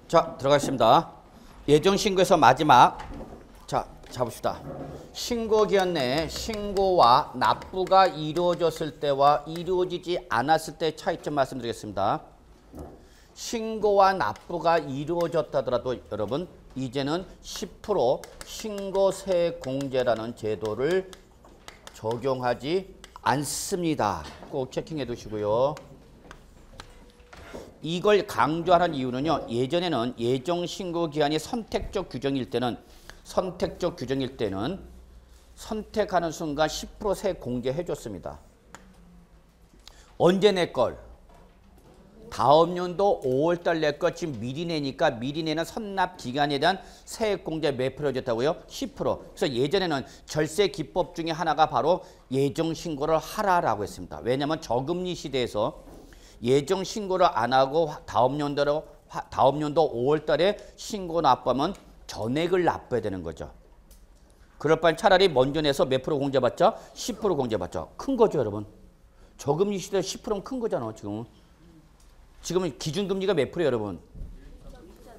자, 들어가겠습니다. 예정신고에서 마지막. 자, 잡읍시다. 신고기한 내에 신고와 납부가 이루어졌을 때와 이루어지지 않았을 때의 차이점 말씀드리겠습니다. 신고와 납부가 이루어졌다더라도 여러분 이제는 10% 신고세 공제라는 제도를 적용하지 않습니다. 꼭 체킹해 두시고요. 이걸 강조하는 이유는요. 예전에는 예정신고기한이 선택적 규정일 때는 선택하는 순간 10% 세 공제해 줬습니다. 언제 내 걸? 다음 연도 5월달 내 것 지금 미리 내니까 미리 내는 선납 기간에 대한 세액 공제 몇 프로 줬다고요? 10%. 그래서 예전에는 절세 기법 중에 하나가 바로 예정 신고를 하라라고 했습니다. 왜냐하면 저금리 시대에서 예정 신고를 안 하고 다음 연도 5월달에 신고 납부하면 전액을 납부해야 되는 거죠. 그럴 바엔 차라리 먼저 내서 몇 프로 공제받죠? 10% 공제받죠. 큰 거죠, 여러분. 저금리 시대 10%면 큰 거잖아, 지금은. 지금은 기준금리가 몇 프로예요, 여러분?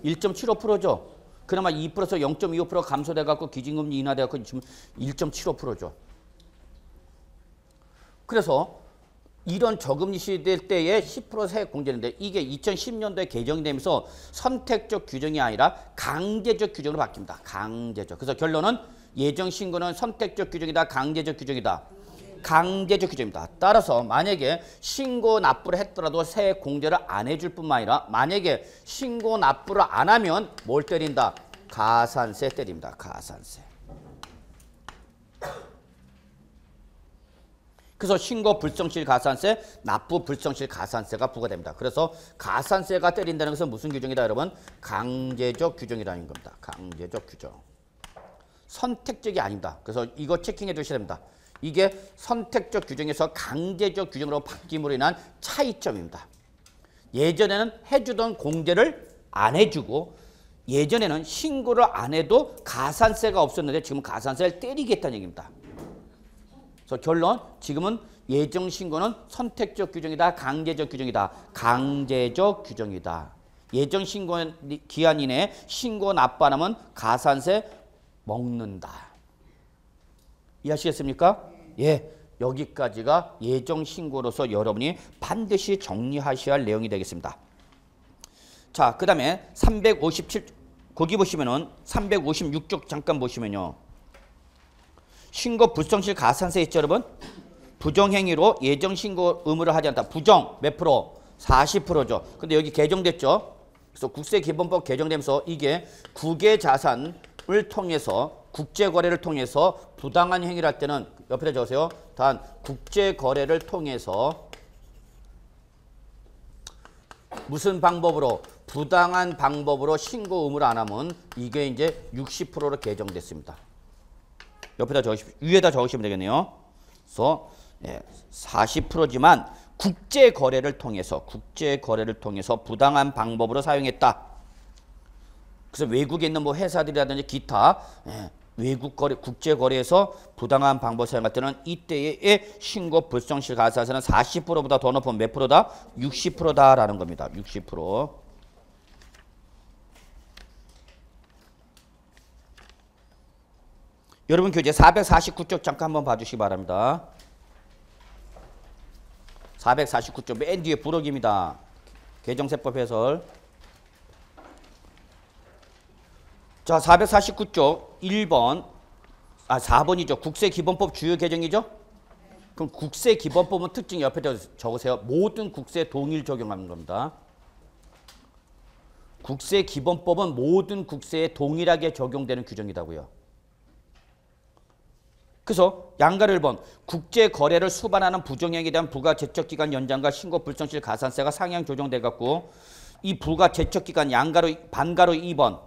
1.75%죠. 그나마 2%에서 0.25% 감소돼갖고 기준금리 인하돼갖고 지금 1.75%죠. 그래서 이런 저금리 시대 때에 10% 세액 공제인데 이게 2010년도에 개정되면서 선택적 규정이 아니라 강제적 규정으로 바뀝니다. 강제적. 그래서 결론은 예정신고는 선택적 규정이다, 강제적 규정이다. 강제적 규정입니다. 따라서 만약에 신고 납부를 했더라도 세액 공제를 안 해줄 뿐만 아니라 만약에 신고 납부를 안 하면 뭘 때린다? 가산세 때립니다. 가산세. 그래서 신고 불성실 가산세, 납부 불성실 가산세가 부과됩니다. 그래서 가산세가 때린다는 것은 무슨 규정이다, 여러분? 강제적 규정이라는 겁니다. 강제적 규정. 선택적이 아닙니다. 그래서 이거 체킹해 두셔야 됩니다. 이게 선택적 규정에서 강제적 규정으로 바뀜으로 인한 차이점입니다. 예전에는 해주던 공제를 안 해주고 예전에는 신고를 안 해도 가산세가 없었는데 지금 가산세를 때리겠다는 얘기입니다. 그래서 결론, 지금은 예정신고는 선택적 규정이다, 강제적 규정이다. 강제적 규정이다. 예정신고 기한 이내에 신고 납부 안 하면 가산세 먹는다. 이해하시겠습니까? 예, 여기까지가 예정신고로서 여러분이 반드시 정리하셔야 할 내용이 되겠습니다. 자, 그 다음에 357, 거기 보시면은 356쪽 잠깐 보시면요. 신고 불성실 가산세 있죠, 여러분? 부정행위로 예정신고 의무를 하지 않다. 부정 몇 프로? 40%죠. 근데 여기 개정됐죠. 그래서 국세기본법 개정되면서 이게 국외자산을 통해서 국제거래를 통해서 부당한 행위를 할 때는 옆에다 적으세요. 단 국제거래를 통해서 무슨 방법으로? 부당한 방법으로 신고 의무를 안 하면 이게 이제 60%로 개정됐습니다. 옆에다 적으시면, 위에다 적으시면 되겠네요. 그래서 40%지만 국제거래를 통해서 부당한 방법으로 사용했다. 그래서 외국에 있는 뭐 회사들이라든지 기타 외국 거래, 국제거래에서 부당한 방법 사용할 때는 이때의 신고 불성실 가산세는 40%보다 더 높은 몇 프로다? 60%다라는 겁니다. 60%. 여러분 교재 449쪽 잠깐 한번 봐주시기 바랍니다. 449쪽 맨 뒤에 부록입니다. 개정세법 해설. 자, 449쪽 1번, 4번이죠. 국세기본법 주요 개정이죠? 그럼 국세기본법은 특징 옆에 적으세요. 모든 국세 동일 적용하는 겁니다. 국세기본법은 모든 국세에 동일하게 적용되는 규정이라고요. 그래서 양가를 1번, 국제거래를 수반하는 부정행위에 대한 부가제척기간 연장과 신고 불성실 가산세가 상향 조정돼갖고 이 부가제척기간 양가로 반가로 2번,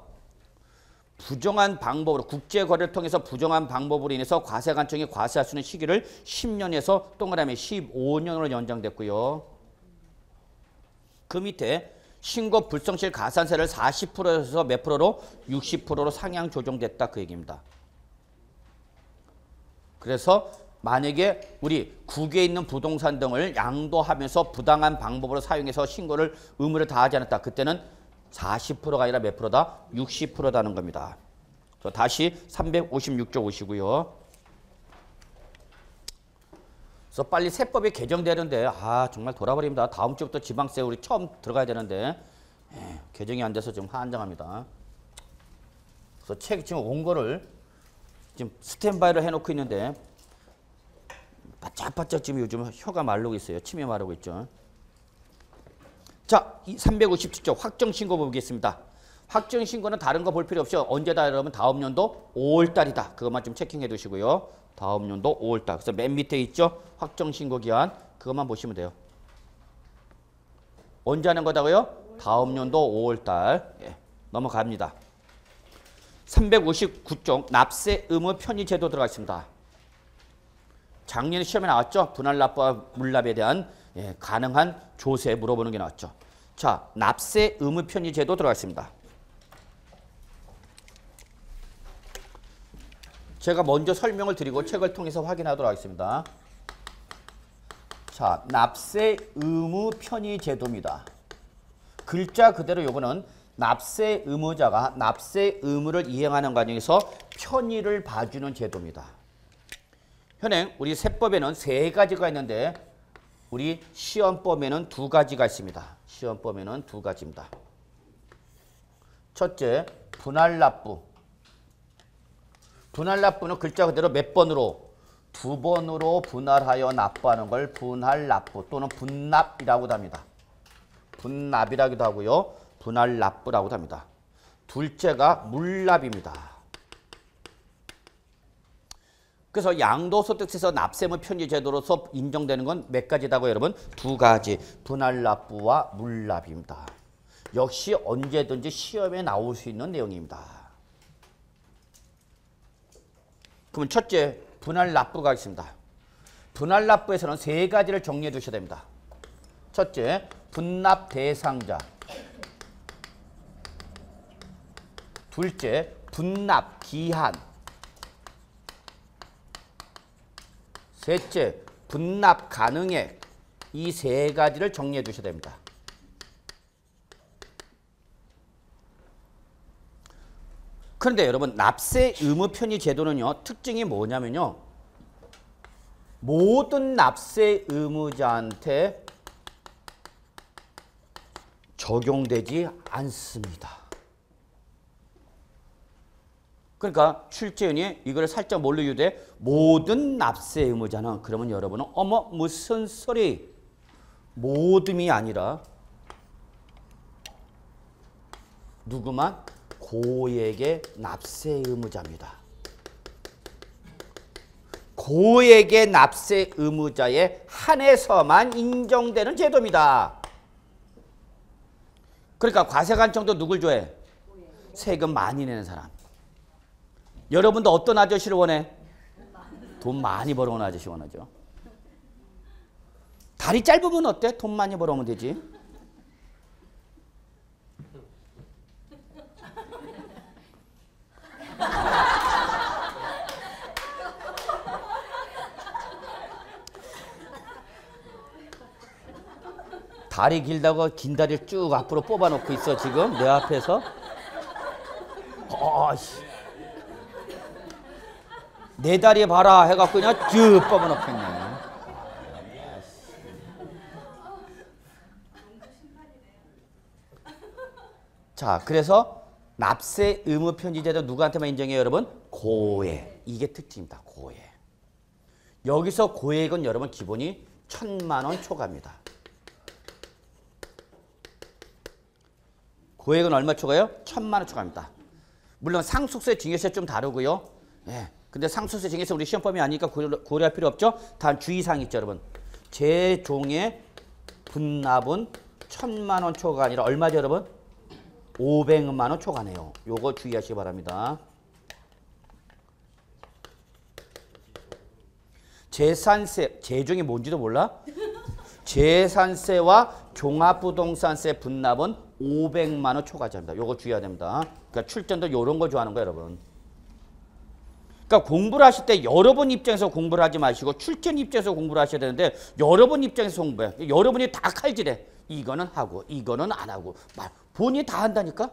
부정한 방법으로 국제거래를 통해서 부정한 방법으로 인해서 과세관청이 과세할 수 있는 시기를 10년에서 동그라미 15년으로 연장됐고요. 그 밑에 신고 불성실 가산세를 40%에서 몇 프로로? 60%로 상향 조정됐다 그 얘기입니다. 그래서 만약에 우리 국외에 있는 부동산 등을 양도하면서 부당한 방법으로 사용해서 신고를 의무를 다하지 않았다. 그때는 40%가 아니라 몇 프로다? 60%다는 겁니다. 다시 356쪽 오시고요. 그래서 빨리 세법이 개정되는데 정말 돌아버립니다. 다음 주부터 지방세 우리 처음 들어가야 되는데 개정이 안 돼서 좀 한장합니다. 그래서 책 지금 온 거를 지금 스탠바이로 해놓고 있는데 바짝바짝 지금 요즘 혀가 마르고 있어요. 침이 마르고 있죠. 자, 357쪽 확정신고 보겠습니다. 확정신고는 다른 거 볼 필요 없이 언제다 여러분? 다음 연도 5월달이다. 그것만 좀 체킹해 두시고요. 다음 연도 5월달. 그래서 맨 밑에 있죠? 확정신고 기한. 그것만 보시면 돼요. 언제 하는 거다고요? 다음 연도 5월달. 예, 넘어갑니다. 359쪽 납세 의무 편의 제도 들어가 있습니다. 작년에 시험에 나왔죠? 분할납부와 물납에 대한 가능한 조세 물어보는 게 나왔죠. 자, 납세 의무 편의 제도 들어가 있습니다. 제가 먼저 설명을 드리고 책을 통해서 확인하도록 하겠습니다. 자, 납세 의무 편의 제도입니다. 글자 그대로 요거는 납세 의무자가 납세 의무를 이행하는 과정에서 편의를 봐주는 제도입니다. 현행 우리 세법에는 3가지가 있는데 우리 시험법에는 2가지가 있습니다. 시험법에는 2가지입니다. 첫째, 분할납부. 분할납부는 글자 그대로 몇 번으로? 2번으로 분할하여 납부하는 걸 분할납부 또는 분납이라고도 합니다. 분납이라고도 하고요. 분할납부라고도 합니다. 둘째가 물납입니다. 그래서 양도소득세에서 납세의무 편의 제도로서 인정되는 건 몇 가지다고 여러분? 2가지. 분할납부와 물납입니다. 역시 언제든지 시험에 나올 수 있는 내용입니다. 그러면 첫째, 분할납부가 있습니다. 분할납부에서는 3가지를 정리해 두셔야 됩니다. 첫째, 분납 대상자. 둘째, 분납 기한. 셋째, 분납 가능액. 이 3가지를 정리해 두셔야 됩니다. 그런데 여러분 납세 의무 편의 제도는요. 특징이 뭐냐면요. 모든 납세 의무자한테 적용되지 않습니다. 그러니까 출제원이 이걸 살짝 뭘로 유도해? 모든 납세 의무자는 그러면 여러분은 어머 무슨 소리? 모둠이 아니라 누구만? 고액의 납세 의무자입니다. 고액의 납세 의무자에 한해서만 인정되는 제도입니다. 그러니까 과세관청도 누굴 좋아해? 세금 많이 내는 사람. 여러분도 어떤 아저씨를 원해? 돈 많이 벌어오는 아저씨 원하죠. 다리 짧으면 어때? 돈 많이 벌어오면 되지. 다리 길다고 긴 다리를 쭉 앞으로 뽑아놓고 있어 지금 내 앞에서. 내 다리 봐라 해갖고 그냥 쭉 뽑아놓겠네. 자, 그래서 납세 의무 편의제도 누구한테만 인정해요, 여러분? 고액. 이게 특징입니다. 고액. 여기서 고액은 여러분 기본이 1,000만 원 초과입니다. 고액은 얼마 초과요? 1,000만 원 초과입니다. 물론 상속세, 증여세 좀 다르고요. 예. 근데 상속세, 증여세 우리 시험법이 아니니까 고려할 필요 없죠. 단 주의사항이 있죠, 여러분. 제종의 분납은 1,000만 원 초과가 아니라 얼마죠, 여러분? 500만 원 초과네요. 요거 주의하시기 바랍니다. 재산세, 제종이 뭔지도 몰라? 재산세와 종합부동산세 분납은 500만 원 초과자입니다. 요거 주의해야 됩니다. 그러니까 출전도 요런 거 좋아하는 거예요, 여러분. 그러니까 공부를 하실 때 여러분 입장에서 공부를 하지 마시고 출전 입장에서 공부를 하셔야 되는데 여러분 입장에서 공부해. 여러분이 다 칼질해. 이거는 하고 이거는 안 하고 본인이 다 한다니까?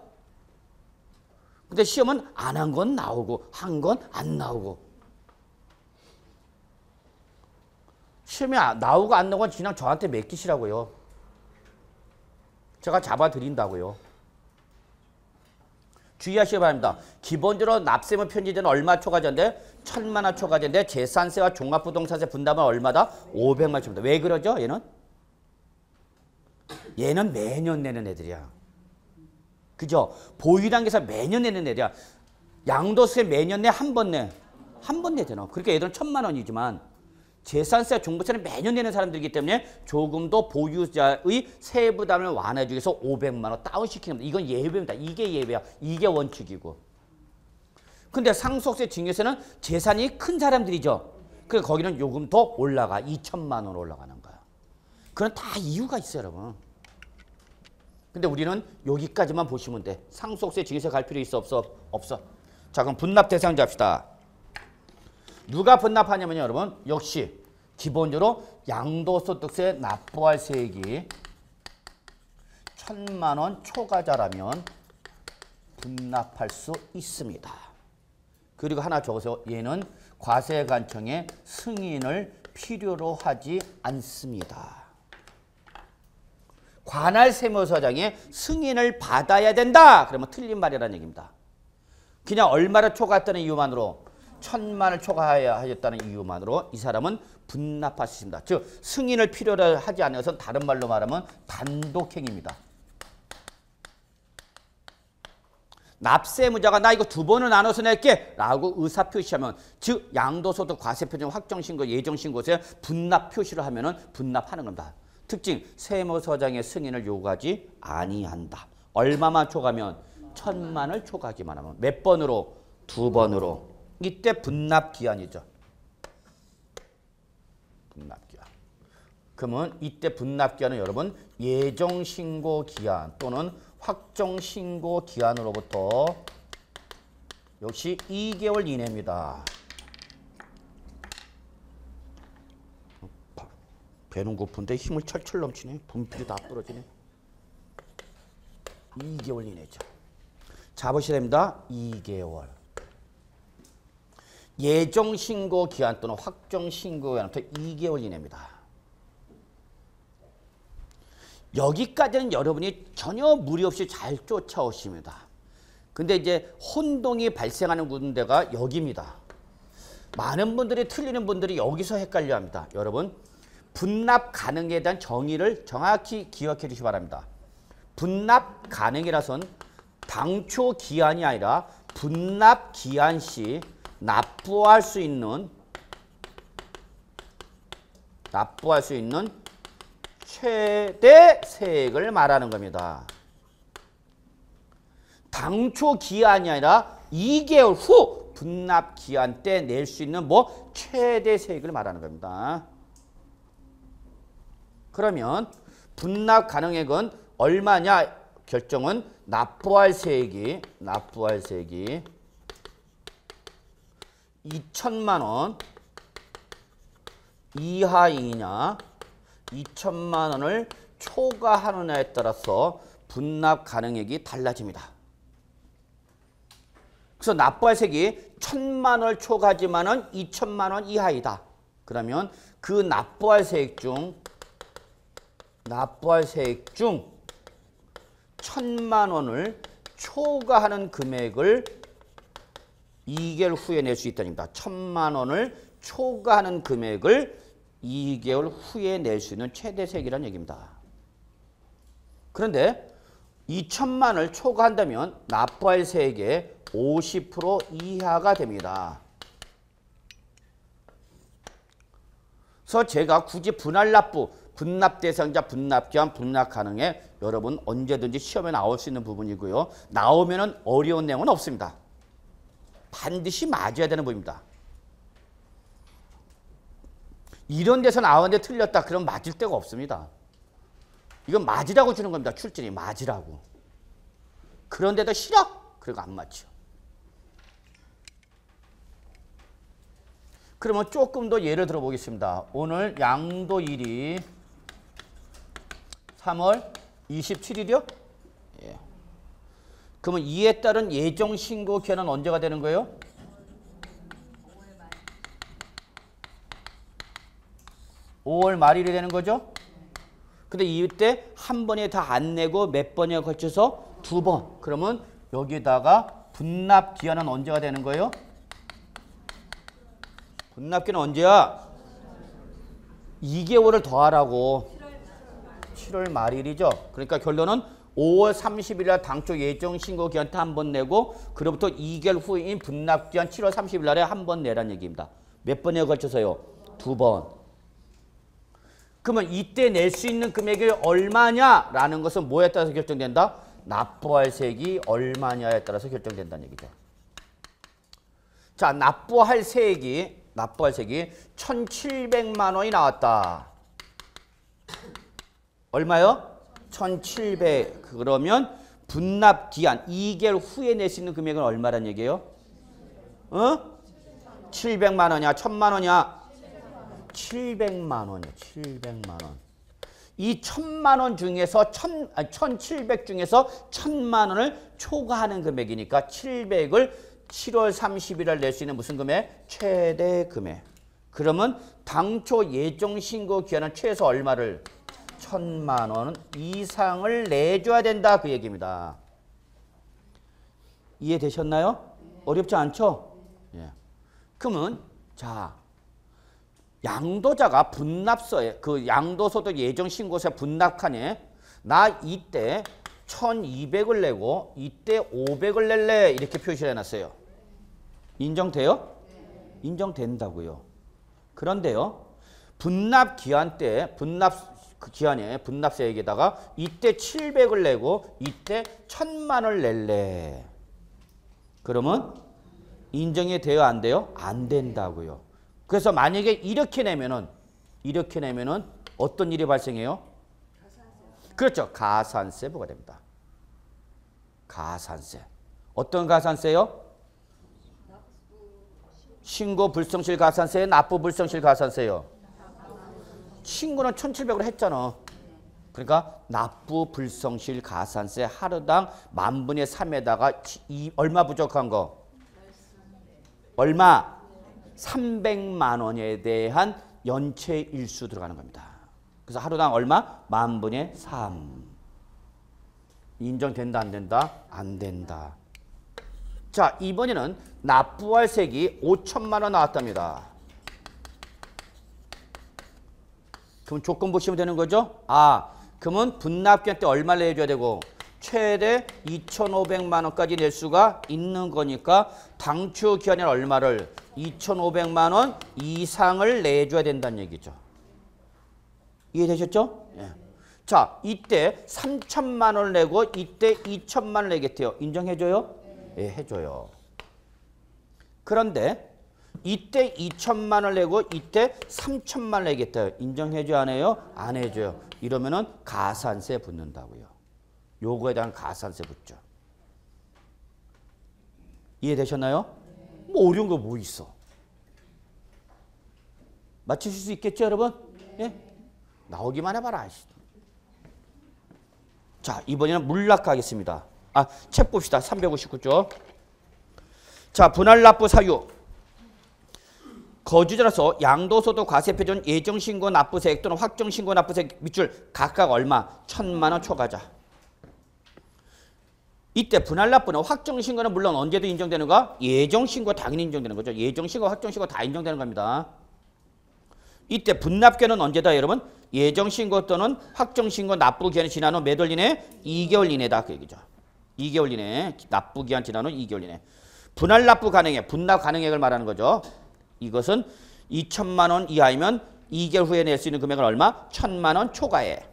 근데 시험은 안 한 건 나오고 한 건 안 나오고. 시험이 나오고 안 나오고 그냥 저한테 맡기시라고요. 제가 잡아드린다고요. 주의하시기 바랍니다. 기본적으로 납세무 편제제는 얼마 초과제인데 1,000만 원 초과제인데 재산세와 종합부동산세 분담은 얼마다? 500만 원 초과입니다. 왜 그러죠? 얘는 매년 내는 애들이야. 그죠? 보유단계에서 매년 내는 애들이야. 양도세 매년 내, 한 번 내. 한 번 내잖아. 그러니까 얘들은 1,000만 원이지만 재산세와 종부세는 매년 내는 사람들이기 때문에 조금 더 보유자의 세부담을 완화해주기 위해서 500만 원 다운시키는 겁니다. 이건 예외입니다. 이게 예외야. 이게 원칙이고. 근데 상속세 증여세는 재산이 큰 사람들이죠. 그래서 거기는 요금 더 올라가. 2천만 원 올라가는 거야. 그건 다 이유가 있어요, 여러분. 근데 우리는 여기까지만 보시면 돼. 상속세 증여세 갈 필요 있어, 없어? 없어. 자, 그럼 분납 대상자 합시다. 누가 분납하냐면요, 여러분. 역시 기본적으로 양도소득세 납부할 세액이 1,000만 원 초과자라면 분납할 수 있습니다. 그리고 하나 적으세요. 얘는 과세관청의 승인을 필요로 하지 않습니다. 관할 세무서장의 승인을 받아야 된다. 그러면 틀린 말이라는 얘기입니다. 그냥 얼마를 초과했다는 이유만으로 1,000만을 초과하였다는 이유만으로 이 사람은 분납할 수 있습니다. 즉 승인을 필요로 하지 않은 것은 다른 말로 말하면 단독행위입니다. 납세무자가 나 이거 2번을 나눠서 낼게 라고 의사표시하면 즉 양도소득 과세표준 확정신고 예정신고세 분납 표시를 하면 은 분납하는 겁니다. 특징 세무서장의 승인을 요구하지 아니한다. 얼마만 초과하면 1,000만을 초과하기만 하면 몇 번으로? 2번으로. 이때 분납기한이죠. 분납기한. 그러면 이때 분납기한은 여러분 예정신고기한 또는 확정신고기한으로부터 역시 2개월 이내입니다. 배는 고픈데 힘을 철철 넘치네. 분필이 다 부러지네. 2개월 이내죠. 잡으셔야 됩니다. 2개월. 예정신고기한 또는 확정신고기한부터 2개월 이내입니다. 여기까지는 여러분이 전혀 무리 없이 잘 쫓아오십니다. 근데 이제 혼동이 발생하는 군데가 여기입니다. 많은 분들이 틀리는 분들이 여기서 헷갈려 합니다. 여러분 분납 가능에 대한 정의를 정확히 기억해 주시기 바랍니다. 분납 가능이라선 당초 기한이 아니라 분납 기한 시 납부할 수 있는 최대 세액을 말하는 겁니다. 당초 기한이 아니라 2개월 후 분납 기한 때 낼 수 있는 최대 세액을 말하는 겁니다. 그러면 분납 가능액은 얼마냐 결정은 납부할 세액이 2천만 원 이하이냐 2천만 원을 초과하느냐에 따라서 분납 가능액이 달라집니다. 그래서 납부할 세액이 1,000만 원을 초과하지만은 2천만 원 이하이다. 그러면 그 납부할 세액 중 1,000만 원을 초과하는 금액을 2개월 후에 낼 수 있다는 겁니다. 1,000만 원을 초과하는 금액을 2개월 후에 낼 수 있는 최대 세액이라는 얘기입니다. 그런데 2천만 원을 초과한다면 납부할 세액의 50% 이하가 됩니다. 그래서 제가 굳이 분할 납부, 분납 대상자, 분납 기한, 분납 가능액 여러분 언제든지 시험에 나올 수 있는 부분이고요. 나오면은 어려운 내용은 없습니다. 반드시 맞아야 되는 부분입니다. 이런 데서 나왔는데 틀렸다. 그럼 맞을 데가 없습니다. 이건 맞으라고 주는 겁니다. 출제니 맞으라고. 그런데도 싫어? 그리고 안 맞죠. 그러면 조금 더 예를 들어 보겠습니다. 오늘 양도일이 3월 27일이요? 예. 그러면 이에 따른 예정 신고 기한은 언제가 되는 거예요? 5월 말일이 되는 거죠? 근데 이때 한 번에 다 안 내고 몇 번에 걸쳐서 2번. 그러면 여기다가 분납 기한은 언제가 되는 거예요? 분납 기한은 언제야? 2개월을 더하라고. 7월 말일이죠. 그러니까 결론은 5월 30일 날 당초 예정 신고 기한 때 한 번 내고 그로부터 2개월 후인 분납 기한 7월 30일 날에 한 번 내라는 얘기입니다. 몇 번에 걸쳐서요? 2번. 그러면 이때 낼 수 있는 금액이 얼마냐라는 것은 뭐에 따라서 결정된다? 납부할 세액이 얼마냐에 따라서 결정된다는 얘기죠. 자, 납부할 세액이 1,700만 원이 나왔다. 얼마요? 1,700. 그러면 분납 기한 2개월 후에 낼 수 있는 금액은 얼마란 얘기예요? 700만 원이야? 1,000만 원이야? 700만 원이요. 700만 원. 이 1,000만 원 중에서 1,700 중에서 1,000만 원을 초과하는 금액이니까 700을 7월 30일에 낼 수 있는 무슨 금액? 최대 금액. 그러면 당초 예정 신고 기한은 최소 얼마를? 1,000만 원 이상을 내줘야 된다 그 얘기입니다. 이해되셨나요? 어렵지 않죠? 예. 그러면 자. 양도자가 분납서에 그 양도소득 예정신고서에 분납칸에 나 이때 1,200을 내고 이때 500을 낼래 이렇게 표시를 해놨어요. 인정돼요? 인정된다고요. 그런데요. 분납 기한 때 그 기한에 분납세액에다가 이때 700을 내고 이때 1,000만 원을 낼래. 그러면 인정이 돼요? 안 돼요? 안 된다고요. 그래서 만약에 이렇게 내면은 어떤 일이 발생해요? 그렇죠. 가산세 부과가 됩니다. 가산세. 어떤 가산세요? 신고 불성실 가산세, 납부 불성실 가산세요. 신고는 1,700으로 했잖아. 그러니까 납부 불성실 가산세 하루당 10,000분의 3에다가 얼마 부족한 거? 얼마? 300만 원에 대한 연체 일수 들어가는 겁니다. 그래서 하루당 얼마? 10,000분의 3. 인정된다 안 된다? 안 된다. 자, 이번에는 납부할 세액이 5,000만 원 나왔답니다. 그럼 조건 보시면 되는 거죠? 그러면 분납기한 때 얼마를 내줘야 되고 최대 2,500만 원까지 낼 수가 있는 거니까 당초 기한에 얼마를 2,500만 원 이상을 내줘야 된다는 얘기죠. 이해되셨죠? 예. 자, 이때 3,000만 원을 내고 이때 2,000만 원을 내겠대요. 인정해줘요? 예, 해줘요. 그런데 이때 2,000만 원을 내고 이때 3,000만 원을 내겠대요. 인정해줘요? 안 해요? 안 해줘요. 이러면은 가산세 붙는다고요. 요거에 대한 가산세 붙죠. 이해되셨나요? 뭐 어려운 거 뭐 있어? 맞추실 수 있겠죠, 여러분? 예? 나오기만 해봐라. 자, 이번에는 물납 가겠습니다. 책 봅시다. 359쪽. 자, 분할납부 사유. 거주자로서 양도소득 과세표준 예정신고 납부세액 또는 확정신고 납부세액 밑줄 각각 얼마? 1,000만 원 초과자. 이때 분할납부는 확정신고는 물론 언제도 인정되는 거? 예정신고 당연히 인정되는 거죠. 예정신고, 확정신고 다 인정되는 겁니다. 이때 분납기한은 언제다 여러분? 예정신고 또는 확정신고 납부기한이 지난 후 몇 월 이내? 2개월 이내다 그 얘기죠. 2개월 이내 납부기한 지난 후 2개월 이내. 분할납부 가능액, 분납 가능액을 말하는 거죠. 이것은 2,000만 원 이하이면 2개월 후에 낼 수 있는 금액은 얼마? 1,000만 원 초과해.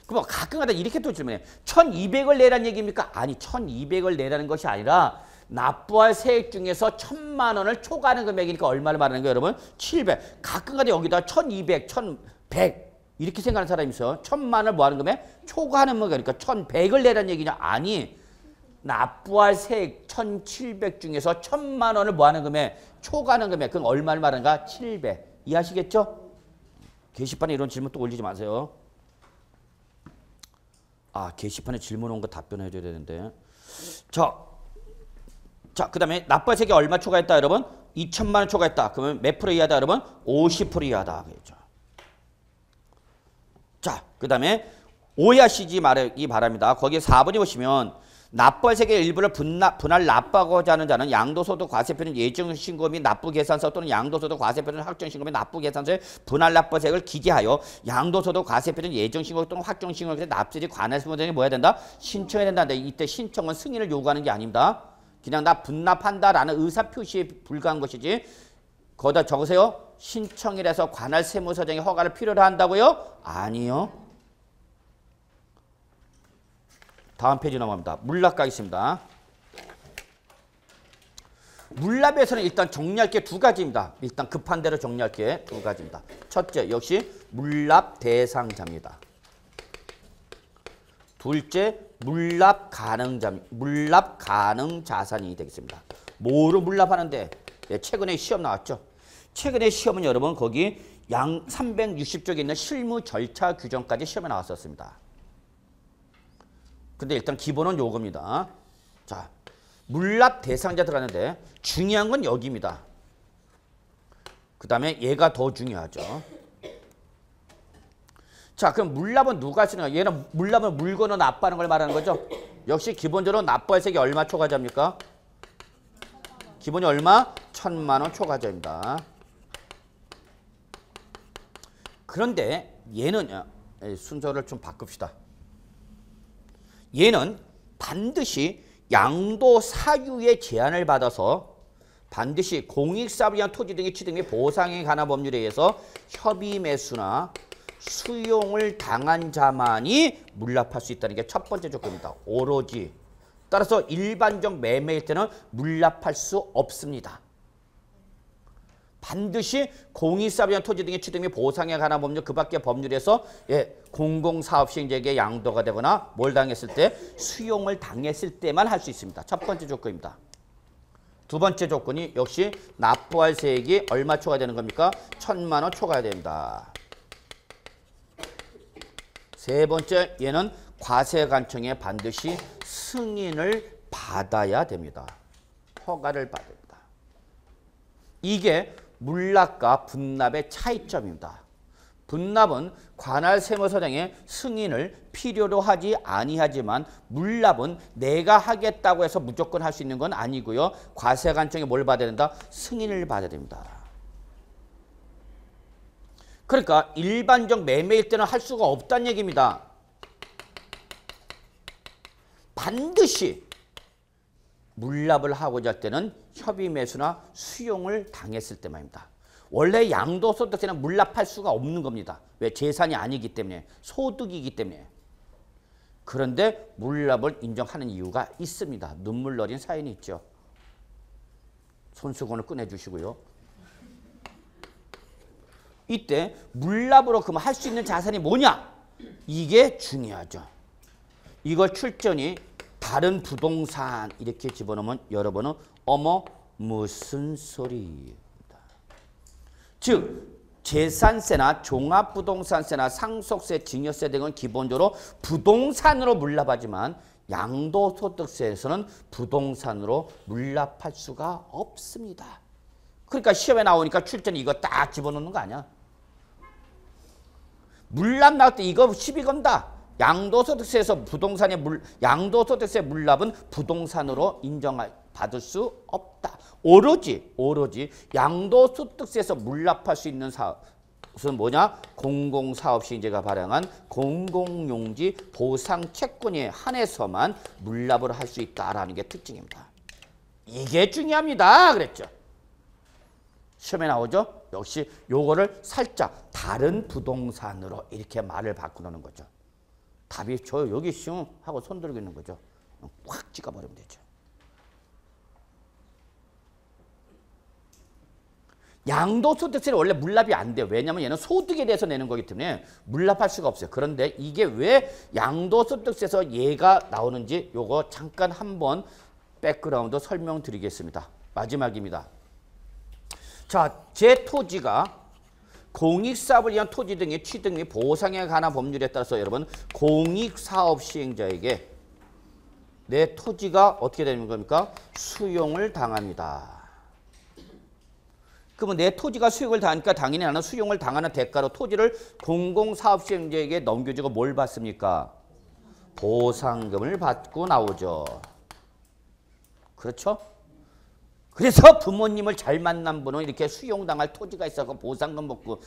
그럼 가끔가다 이렇게 또 질문해. 1,200을 내라는 얘기입니까? 아니, 1,200을 내라는 것이 아니라 납부할 세액 중에서 1,000만 원을 초과하는 금액이니까 얼마를 말하는 거예요, 여러분? 700. 가끔가다 여기다 1,200, 1,100 이렇게 생각하는 사람이 있어요. 1,000만 원을 뭐 하는 금액? 초과하는 금액이니까 1,100을 내라는 얘기냐? 아니, 납부할 세액 1,700 중에서 1,000만 원을 뭐 하는 금액? 초과하는 금액. 그럼 얼마를 말하는가? 700. 이해하시겠죠? 게시판에 이런 질문 또 올리지 마세요. 게시판에 질문 온 거 답변해 줘야 되는데. 자, 그다음에 납부할 세액이 얼마 초과했다, 여러분? 2천만 원 초과했다. 그러면 몇 프로 이하다, 여러분? 50% 이하다. 그렇죠. 자, 그다음에 오해하시지 말기 바랍니다. 거기에 4번에 보시면 납부할 세액의 일부를 분할 납부하고자 하는 자는 양도소득 과세표는 예정신고 및 납부계산서 또는 양도소득 과세표는 확정신고 및 납부계산서에 분할 납부세액을 기재하여 양도소득 과세표는 예정신고 또는 확정신고에 납세지 관할세무 등이 뭐 해야 된다? 신청해야 된다. 근데 이때 신청은 승인을 요구하는 게 아닙니다. 그냥 나 분납한다라는 의사표시에 불과한 것이지 거기다 적으세요. 신청이라서 관할세무서장이 허가를 필요로 한다고요? 아니요. 다음 페이지 넘어갑니다. 물납 가겠습니다. 물납에서는 일단 정리할 게 두 가지입니다. 일단 급한 대로 정리할 게 두 가지입니다. 첫째, 역시 물납 대상자입니다. 둘째, 물납 가능 자산이 되겠습니다. 뭐로 물납하는데? 최근에 시험 나왔죠. 최근에 시험은 여러분 거기 양 360쪽에 있는 실무 절차 규정까지 시험에 나왔었습니다. 근데 일단 기본은 요겁니다. 자, 물납 대상자 들어가는데 중요한 건 여기입니다. 그 다음에 얘가 더 중요하죠. 자, 그럼 물납은 누가 쓰는 거야? 얘는 물납은 물건을 납부하는 걸 말하는 거죠. 역시 기본적으로 납부할 세액이 얼마 초과자입니까? 기본이 얼마? 1,000만 원 초과자입니다. 그런데 얘는 순서를 좀 바꿉시다. 얘는 반드시 양도 사유의 제한을 받아서 반드시 공익사업이나 토지 등의 취득 및 보상에 관한 법률에 의해서 협의 매수나 수용을 당한 자만이 물납할 수 있다는 게 첫 번째 조건입니다. 오로지. 따라서 일반적 매매일 때는 물납할 수 없습니다. 반드시 공익사업이나 토지 등의 취득 및 보상에 관한 법률 그 밖의 법률에서 공공사업 시행자에게 양도가 되거나 뭘 당했을 때 수용을 당했을 때만 할 수 있습니다. 첫 번째 조건입니다. 두 번째 조건이 역시 납부할 세액이 얼마 초과되는 겁니까? 1,000만 원 초과해야 됩니다. 세 번째, 얘는 과세관청에 반드시 승인을 받아야 됩니다. 허가를 받아야 됩니다. 이게 물납과 분납의 차이점입니다. 분납은 관할세무서장의 승인을 필요로 하지 아니하지만 물납은 내가 하겠다고 해서 무조건 할 수 있는 건 아니고요. 과세관청에 뭘 받아야 된다? 승인을 받아야 됩니다. 그러니까 일반적 매매일 때는 할 수가 없다는 얘기입니다. 반드시 물납을 하고자 할 때는 협의 매수나 수용을 당했을 때만입니다. 원래 양도소득세는 물납할 수가 없는 겁니다. 왜? 재산이 아니기 때문에, 소득이기 때문에. 그런데 물납을 인정하는 이유가 있습니다. 눈물 어린 사연이 있죠. 손수건을 꺼내주시고요. 이때 물납으로 그럼 할 수 있는 자산이 뭐냐? 이게 중요하죠. 이걸 출전이 다른 부동산 이렇게 집어넣으면 여러분은 어머 무슨 소리입니다. 즉 재산세나 종합부동산세나 상속세, 증여세 등은 기본적으로 부동산으로 물납하지만 양도소득세에서는 부동산으로 물납할 수가 없습니다. 그러니까 시험에 나오니까 출전이 이거 딱 집어넣는 거 아니야. 물납 나올 때 이거 시비 건다. 양도소득세에서 양도소득세 물납은 부동산으로 인정받을 수 없다. 오로지 양도소득세에서 물납할 수 있는 사업은 뭐냐? 공공사업시행자가 발행한 공공용지 보상채권에 한해서만 물납을 할 수 있다라는 게 특징입니다. 이게 중요합니다. 그랬죠. 시험에 나오죠? 역시 요거를 살짝 다른 부동산으로 이렇게 말을 바꾸는 거죠. 답이 저 여기 시험 하고 손 들고 있는 거죠. 확 찍어버리면 되죠. 양도소득세는 원래 물납이 안 돼요. 왜냐하면 얘는 소득에 대해서 내는 거기 때문에 물납할 수가 없어요. 그런데 이게 왜 양도소득세에서 얘가 나오는지 요거 잠깐 한번 백그라운드 설명드리겠습니다. 마지막입니다. 자, 제 토지가 공익사업을 위한 토지 등의 취득 및 보상에 관한 법률에 따라서 여러분 공익사업 시행자에게 내 토지가 어떻게 되는 겁니까? 수용을 당합니다. 그러면 내 토지가 수용을 당하니까 당연히 나는 수용을 당하는 대가로 토지를 공공사업 시행자에게 넘겨주고 뭘 받습니까? 보상금을 받고 나오죠. 그렇죠? 그래서 부모님을 잘 만난 분은 이렇게 수용당할 토지가 있어서 보상금 먹고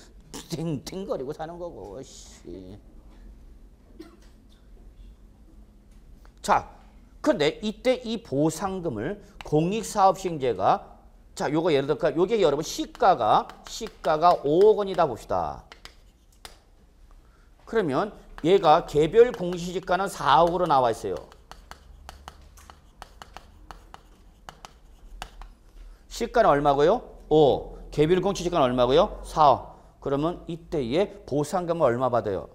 팅팅거리고 사는 거고. 씨. 자, 그런데 이때 이 보상금을 공익사업 시행자가 자, 요거 예를 들어 요게 여러분 시가가 5억 원이다 봅시다. 그러면 얘가 개별 공시지가는 4억으로 나와 있어요. 시가는 얼마고요? 5. 개별 공시지가는 얼마고요? 4억. 그러면 이때에 보상금은 얼마 받아요?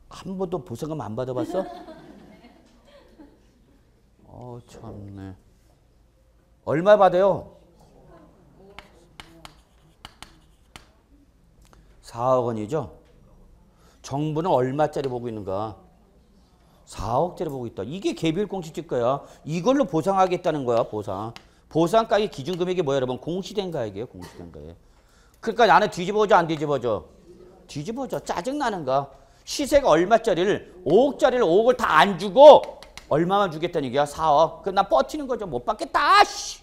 한 번도 보상금 안 받아봤어? 참네. 얼마 받아요? 4억 원이죠? 정부는 얼마짜리 보고 있는가? 4억짜리 보고 있다. 이게 개별 공시지가야. 이걸로 보상하겠다는 거야, 보상. 보상가액 기준 금액이 뭐야, 여러분? 공시된 가액이에요, 공시된 가액. 그러니까 나는 뒤집어져, 안 뒤집어져? 뒤집어져. 짜증나는가? 시세가 얼마짜리를, 5억짜리를 5억을 다 안 주고 얼마만 주겠다는 얘기야? 4억. 그럼 나 버티는 거죠. 못 받겠다. 씨.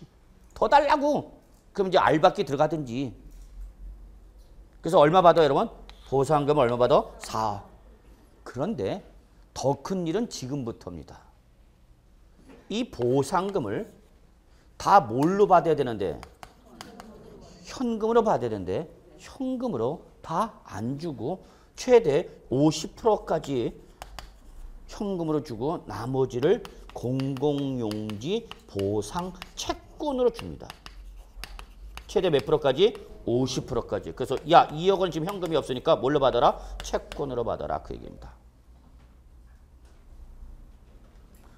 더 달라고. 그럼 이제 알받기 들어가든지. 그래서 얼마 받아, 여러분? 보상금 얼마 받아? 4억. 그런데 더 큰 일은 지금부터입니다. 이 보상금을 다 뭘로 받아야 되는데? 현금으로 받아야 되는데 현금으로 다 안 주고 최대 50%까지 현금으로 주고 나머지를 공공용지 보상 채권으로 줍니다. 최대 몇 프로까지? 50%까지. 그래서 야, 2억 원 지금 현금이 없으니까 뭘로 받아라? 채권으로 받아라. 그 얘기입니다.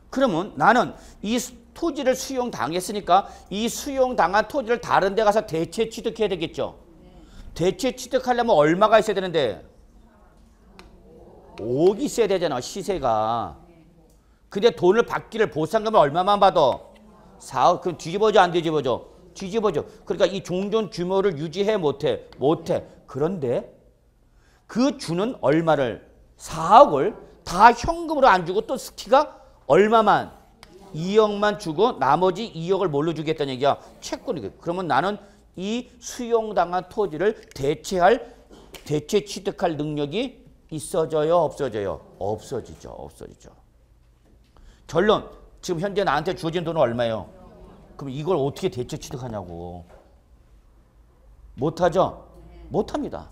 그러면 나는 이 토지를 수용당했으니까 이 수용당한 토지를 다른 데 가서 대체 취득해야 되겠죠. 대체 취득하려면 얼마가 있어야 되는데? 5억이 있어야 되잖아, 시세가. 근데 돈을 받기를 보상금을 얼마만 받아? 4억. 그럼 뒤집어져, 안 뒤집어져? 뒤집어져. 그러니까 이 종전 규모를 유지해, 못해? 못해. 그런데 그 주는 얼마를? 4억을 다 현금으로 안 주고 또 스티가 얼마만? 2억만 주고 나머지 2억을 뭘로 주겠다는 얘기야? 채권이겠. 그러면 나는 이 수용당한 토지를 대체 취득할 능력이 있어져요, 없어져요? 없어지죠, 없어지죠. 결론, 지금 현재 나한테 주어진 돈은 얼마예요? 그럼 이걸 어떻게 대체 취득하냐고. 못하죠? 못합니다.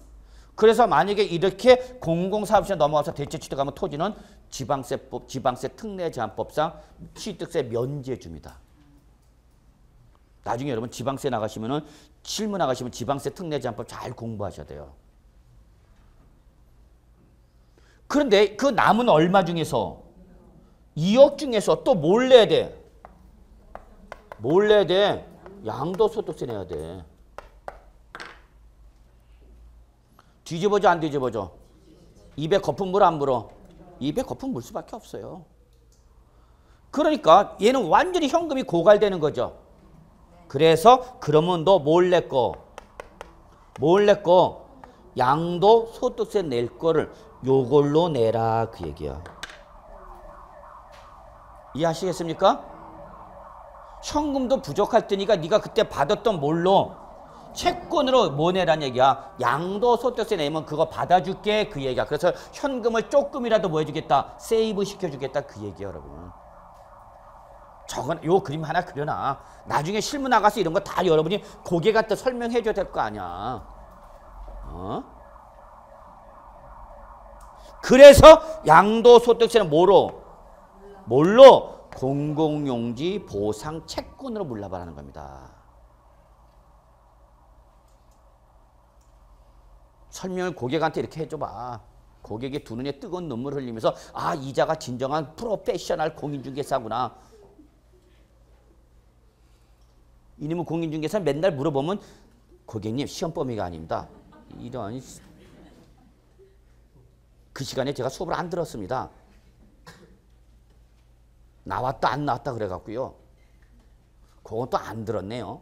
그래서 만약에 이렇게 공공사업시에 넘어가서 대체 취득하면 토지는 지방세법, 지방세 특례제한법상 취득세 면제 줍니다. 나중에 여러분 지방세 나가시면은 실무 나가시면 지방세 특례제한법 잘 공부하셔야 돼요. 그런데 그 남은 얼마 중에서 2억 중에서 또 뭘 내야 돼? 뭘 내야 돼? 양도소득세 내야 돼. 뒤집어져, 안 뒤집어져? 입에 거품 물 안 불어? 입에 거품 물 수밖에 없어요. 그러니까 얘는 완전히 현금이 고갈되는 거죠. 그래서 그러면 너 뭘 낼 거? 뭘 낼 거? 양도소득세 낼 거를 요걸로 내라, 그 얘기야. 이해하시겠습니까? 현금도 부족할 테니까 네가 그때 받았던 뭘로? 채권으로 뭐 내란 얘기야? 양도소득세 내면 그거 받아줄게, 그 얘기야. 그래서 현금을 조금이라도 뭐 해주겠다? 세이브 시켜주겠다, 그 얘기야, 여러분. 저건 요 그림 하나 그려놔. 나중에 실무 나가서 이런 거 다 여러분이 고개 갖다 설명해줘야 될 거 아니야. 그래서 양도소득세는 뭘로? 공공용지 보상 채권으로 물러가라는 겁니다. 설명을 고객한테 이렇게 해줘봐. 고객이 두 눈에 뜨거운 눈물 흘리면서 아, 이자가 진정한 프로페셔널 공인중개사구나. 이놈은 공인중개사 맨날 물어보면 고객님 시험 범위가 아닙니다. 이런 그 시간에 제가 수업을 안 들었습니다. 나왔다 안 나왔다 그래갖고요. 그건 또 안 들었네요.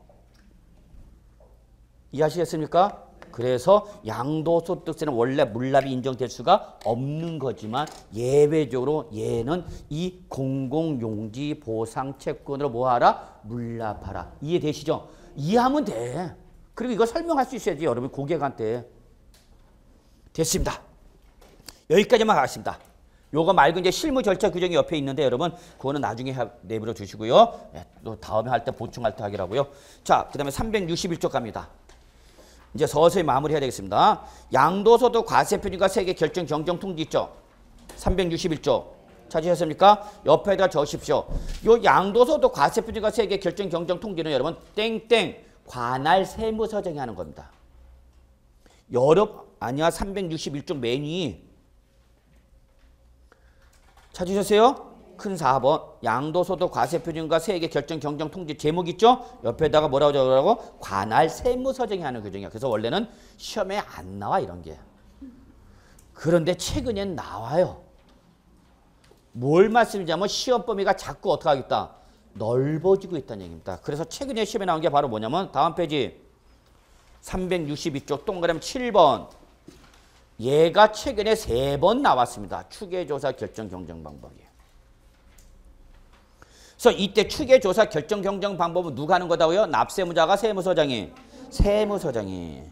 이해하시겠습니까? 그래서 양도소득세는 원래 물납이 인정될 수가 없는 거지만 예외적으로 얘는 이 공공용지보상채권으로 뭐하라? 물납하라. 이해되시죠? 이해하면 돼. 그리고 이거 설명할 수 있어야지 여러분 고객한테. 됐습니다. 여기까지만 하겠습니다. 요거 말고 이제 실무 절차 규정이 옆에 있는데 여러분 그거는 나중에 내버려 주시고요. 네, 또 다음에 할 때 보충할 때 하기라고요. 자, 그 다음에 361쪽 갑니다. 이제 서서히 마무리해야 되겠습니다. 양도소득 과세표준과 세계 결정 경정 통지 있죠. 361조 찾으셨습니까? 옆에다 적으십시오. 요 양도소득 과세표준과 세계 결정 경정 통지는 여러분 땡땡 관할 세무서정이 하는 겁니다. 아니야 361조 맨 위 찾으셨어요? 큰 4번 양도소득 과세표준과 세계 결정 경정 통지 제목 있죠? 옆에다가 뭐라고 적으라고? 관할 세무서정이 하는 규정이야. 그래서 원래는 시험에 안 나와 이런 게. 그런데 최근엔 나와요. 뭘 말씀드리냐면 시험 범위가 자꾸 어떻게 하겠다? 넓어지고 있다는 얘기입니다. 그래서 최근에 시험에 나온 게 바로 뭐냐면 다음 페이지 362쪽 동그라미 7번 얘가 최근에 3번 나왔습니다. 추계조사 결정 경정 방법이에요. 그래서 이때 추계조사 결정 경정 방법은 누가 하는 거다고요? 납세무자가 세무서장이. 세무서장이.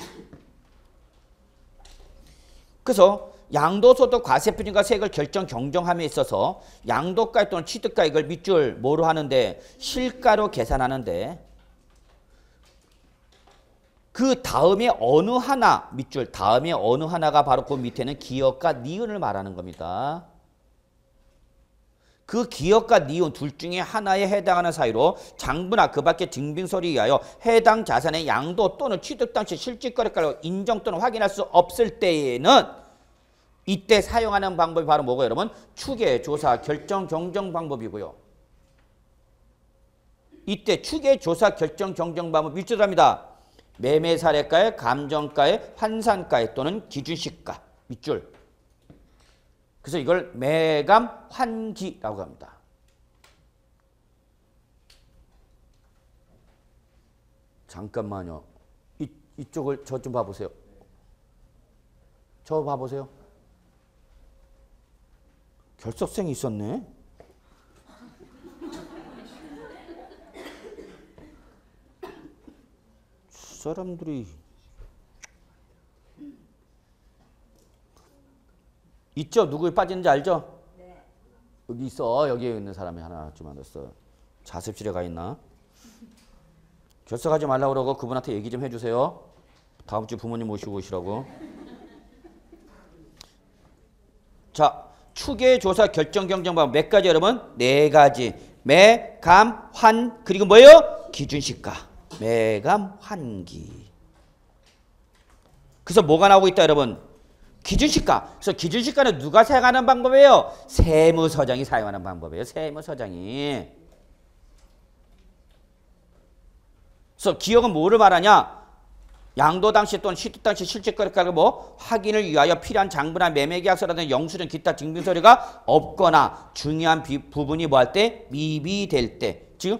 그래서 양도소득 과세표준과 세액을 결정 경정함에 있어서 양도가액 또는 취득가액을 밑줄 뭐로 하는데 실가로 계산하는데 그 다음에 어느 하나 밑줄 다음에 어느 하나가 바로 그 밑에는 기업과 니은을 말하는 겁니다. 그 기업과 니은 둘 중에 하나에 해당하는 사유로 장부나 그 밖의 증빙서류에 의하여 해당 자산의 양도 또는 취득 당시 실질거래가로 인정 또는 확인할 수 없을 때에는 이때 사용하는 방법이 바로 뭐고 여러분? 추계조사 결정 경정 방법이고요. 이때 추계조사 결정 경정 방법 밑줄합니다. 매매사례가액, 감정가액, 환산가액 또는 기준시가 밑줄. 그래서 이걸 매감 환기라고 합니다. 잠깐만요. 이쪽을 저 좀 봐보세요. 저 봐보세요. 결석생이 있었네. 사람들이 있죠? 누구 빠지는지 알죠? 네. 여기 있어. 여기에 있는 사람이 하나쯤 앉았어. 자습실에 가 있나? 결석하지 말라고 그러고 그분한테 얘기 좀 해주세요. 다음 주 부모님 모시고 오시라고. 자, 추계조사 결정 경정 방법 몇 가지 여러분? 4가지. 매, 감, 환 그리고 뭐예요? 기준시가. 매감, 환기. 그래서 뭐가 나오고 있다 여러분? 기준시가. 그래서 기준시가는 누가 사용하는 방법이에요? 세무서장이 사용하는 방법이에요. 세무서장이. 그래서 기업은 뭐를 말하냐? 양도 당시 또는 취득 당시 실질거래가를 뭐 확인을 위하여 필요한 장부나 매매계약서라든지 영수증 기타 증빙서류가 없거나 중요한 부분이 뭐 할 때? 미비될 때. 지금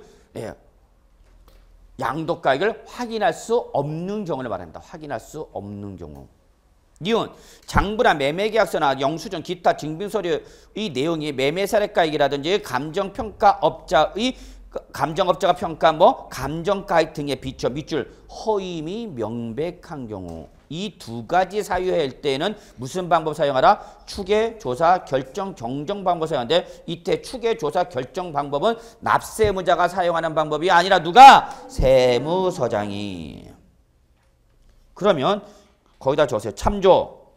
양도가액을 확인할 수 없는 경우를 말합니다. 확인할 수 없는 경우. 니은 장부나 매매계약서나 영수증 기타 증빙서류의 내용이 매매사례가액이라든지 감정업자가 평가한 뭐 감정가액 등에 비춰 밑줄 허임이 명백한 경우 이 2가지 사유일 때에는 무슨 방법 사용하라? 추계조사 결정 경정 방법 사용하는데 이때 추계조사 결정 방법은 납세무자가 사용하는 방법이 아니라 누가? 세무서장이. 그러면 거기다 적으세요. 참조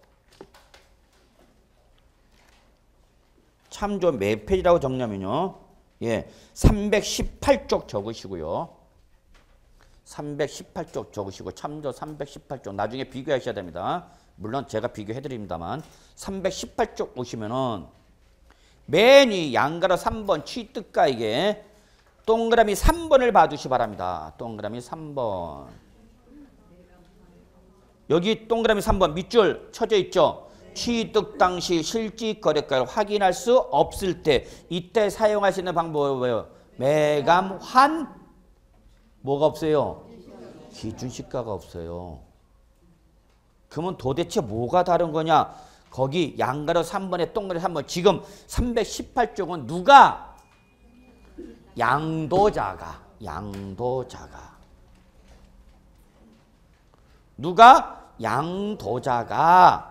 몇 페이지라고 적냐면요. 318쪽 적으시고요. 318쪽 적으시고 참조 318쪽 나중에 비교하셔야 됩니다. 물론 제가 비교해드립니다만 318쪽 보시면은 맨 위 양가로 3번 취득가액에 동그라미 3번을 봐주시 바랍니다. 동그라미 3번. 여기 동그라미 3번 밑줄 쳐져 있죠. 취득 당시 실질거래가를 확인할 수 없을 때 이때 사용할 수 있는 방법은 뭐예요? 매감 환 뭐가 없어요? 기준시가가 없어요. 그러면 도대체 뭐가 다른 거냐? 거기 양가로 3번에 동그라미 3번 지금 318쪽은 누가? 양도자가 누가? 양도자가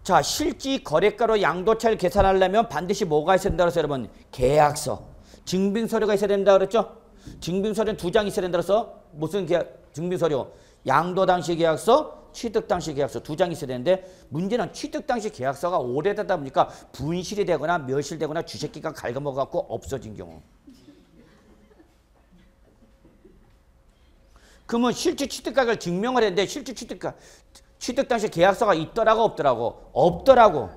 자 실질 거래가로 양도차를 계산하려면 반드시 뭐가 있어야 된다고 했어요 여러분? 계약서, 증빙서류가 있어야 된다고 그랬죠? 증빙서류는 2장 있어야 된다고 해서 무슨 계약, 증빙서류? 양도 당시 계약서, 취득 당시 계약서 2장 있어야 되는데 문제는 취득 당시 계약서가 오래되다 보니까 분실이 되거나 멸실되거나 주식기가 갉아먹어갖고 없어진 경우. 그러면 실질 취득가격을 증명을 했는데 실질 취득 당시 계약서가 있더라고 없더라고? 없더라고.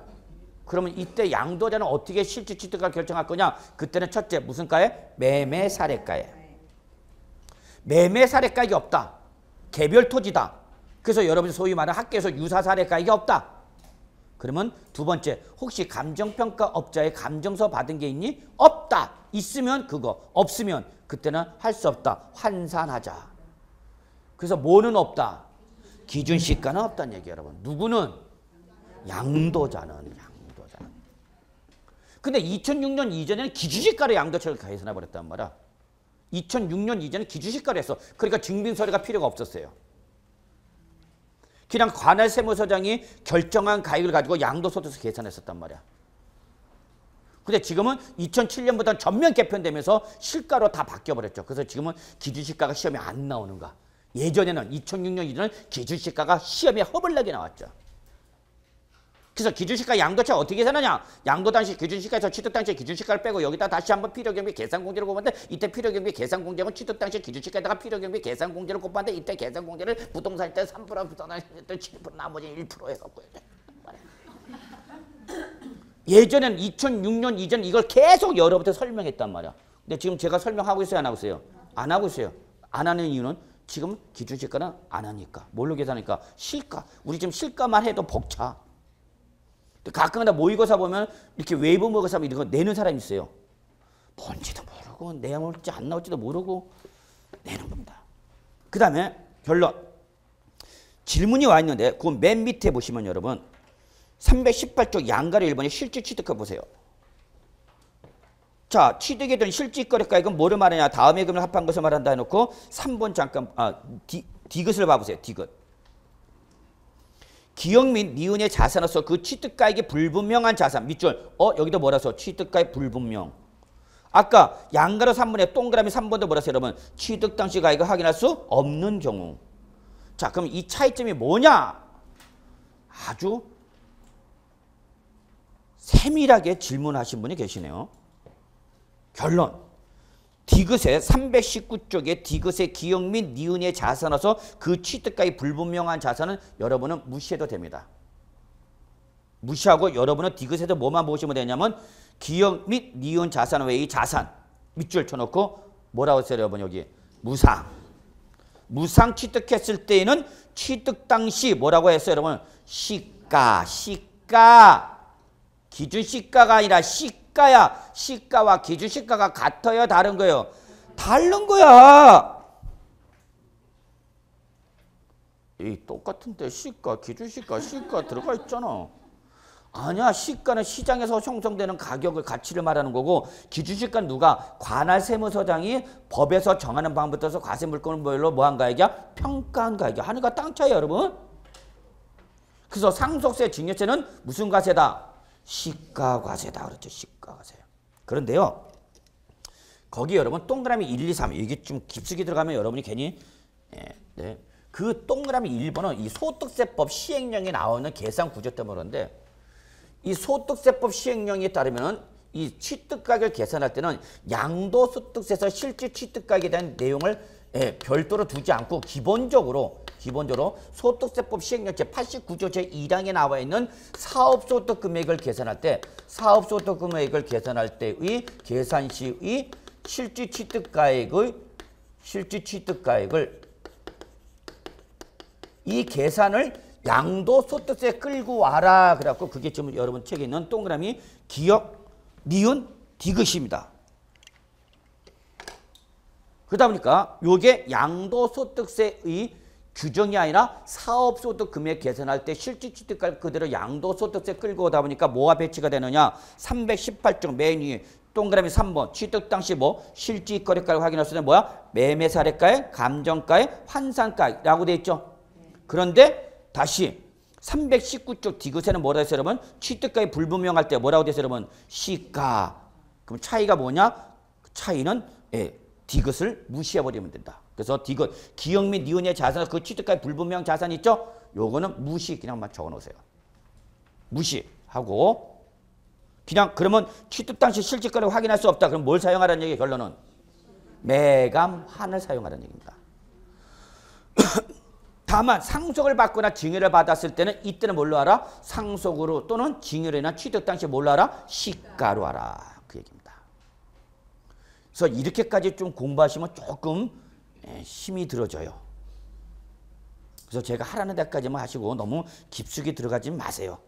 그러면 이때 양도자는 어떻게 실질 취득가를 결정할 거냐? 그때는 첫째 무슨 가에? 매매 사례가에. 매매 사례가액이 없다. 개별 토지다. 그래서 여러분이 소위 말하는 학계에서 유사 사례가액이 없다. 그러면 두 번째 혹시 감정평가업자의 감정서 받은 게 있니? 없다. 있으면 그거, 없으면 그때는 할 수 없다. 환산하자. 그래서 뭐는 없다? 기준시가는 없다는 얘기예요 여러분. 누구는? 양도자는. 근데 2006년 이전에는 기준시가로 양도차를 계산해 버렸단 말이야. 2006년 이전에 기준시가로 했어. 그러니까 증빙서류가 필요가 없었어요. 그냥 관할세무서장이 결정한 가액을 가지고 양도소득세 계산했었단 말이야. 근데 지금은 2007년부터 전면 개편되면서 실가로 다 바뀌어버렸죠. 그래서 지금은 기준시가가 시험에 안 나오는 거야. 예전에는 2006년 이전은 기준시가가 시험에 허벌나게 나왔죠. 그래서 기준시가 양도차 어떻게 계산하냐? 양도 당시 기준시가에서 취득 당시 기준시가를 빼고 여기다 다시 한번 필요경비 계산공제를 곱하는데 이때 필요경비 계산공제는 취득 당시 기준시가에다가 필요경비 계산공제를 곱하는데 이때 계산공제를 부동산일 때 3%, 부동산일 때 7%, 나머지는 1% 해갖고. 예전엔 2006년 이전 이걸 계속 여러분한테 설명했단 말이야. 근데 지금 제가 설명하고 있어요? 안 하고 있어요? 안 하고 있어요. 안 하는 이유는 지금 기준시가는 안 하니까. 뭘로 계산하니까? 실가. 우리 지금 실가만 해도 벅차. 가끔가다 모의고사 보면 이렇게 외부 모의고사 이런 거 내는 사람이 있어요. 뭔지도 모르고 나올지 안 나올지도 모르고 내는 겁니다. 그 다음에 결론. 질문이 와 있는데 그 맨 밑에 보시면 여러분 318쪽 양가로 1번에 실질 취득가 보세요. 자, 취득에 된 실질거래가액은 뭐를 말하냐? 다음의 금을 합한 것을 말한다 해놓고 3번 잠깐 디귿을 봐보세요. 디귿. 기억 및 니은의 자산으로서 그 취득가액이 불분명한 자산. 밑줄. 여기도 뭐라서? 취득가액 불분명. 아까 양가로 3번에 동그라미 3번도 뭐라서 여러분? 취득 당시 가액을 확인할 수 없는 경우. 자, 그럼 이 차이점이 뭐냐? 아주 세밀하게 질문하신 분이 계시네요. 결론. 디귿의 319쪽에 디귿의 기억 및 니은의 자산으로서 그 취득가액이 불분명한 자산은 여러분은 무시해도 됩니다. 무시하고 여러분은 디귿에서 뭐만 보시면 되냐면 기억 및 니은 자산 외의 자산 밑줄 쳐놓고 뭐라고 했어요 여러분? 여기 무상. 무상 취득했을 때에는 취득 당시 뭐라고 했어요 여러분? 시가. 기준시가가 아니라 시가야. 시가와 기준시가가 같아요? 다른 거예요? 다른 거야. 이 똑같은데 시가, 기준시가, 시가 들어가 있잖아. 아니야. 시가는 시장에서 형성되는 가격을 가치를 말하는 거고 기준시가는 누가? 관할세무서장이 법에서 정하는 방법부터 과세물건을 뭐 한 가액이야? 평가한 가액이야. 하늘과 땅 차이야 여러분. 그래서 상속세, 증여세는 무슨 과세다? 시가과세다 그렇죠. 시가과세. 그런데요. 거기 여러분 동그라미 1, 2, 3 이게 좀 깊숙이 들어가면 여러분이 괜히 그 동그라미 1번은 이 소득세법 시행령에 나오는 계산 구조 때문에 그런데 이 소득세법 시행령에 따르면 이 취득가격을 계산할 때는 양도소득세에서 실질 취득가격에 대한 내용을 별도로 두지 않고 기본적으로 소득세법 시행령 제89조 제1항에 나와 있는 사업소득 금액을 계산할 때 사업소득 금액을 계산할 때의 계산 시의 실질 취득가액을 이 계산을 양도소득세 끌고 와라. 그래갖고 그게 지금 여러분 책에 있는 동그라미 기역, 니은, 디귿입니다. 그러다 보니까 요게 양도소득세의 규정이 아니라 사업소득 금액 계산할 때 실질 취득가액 그대로 양도소득세 끌고 오다 보니까 뭐가 배치가 되느냐. 318종 맨 위에 동그라미 3번 취득 당시 뭐 실질거래가를 확인할 수 있는 뭐야? 매매사례가액, 감정가액, 환산가액이라고 돼 있죠. 그런데 다시 319쪽 디귿에는 뭐라고 했어요, 여러분? 취득가액 불분명할 때 뭐라고 됐어요, 여러분? 시가. 그럼 차이가 뭐냐? 차이는 디귿을 무시해버리면 된다. 그래서 디귿, 기역 및 니은의 자산, 그 취득가액 불분명 자산 있죠? 요거는 무시 그냥 적어놓으세요. 무시하고 그냥 그러면 취득 당시 실질가액을 확인할 수 없다. 그럼 뭘 사용하라는 얘기 결론은? 매감환을 사용하라는 얘기입니다. 다만 상속을 받거나 증여를 받았을 때는 이때는 뭘로 알아? 상속으로 또는 증여로 인한 취득 당시 뭘로 알아? 시가로 알아. 그 얘기입니다. 그래서 이렇게까지 좀 공부하시면 조금 힘이 들어져요. 그래서 제가 하라는 데까지만 하시고 너무 깊숙이 들어가지 마세요.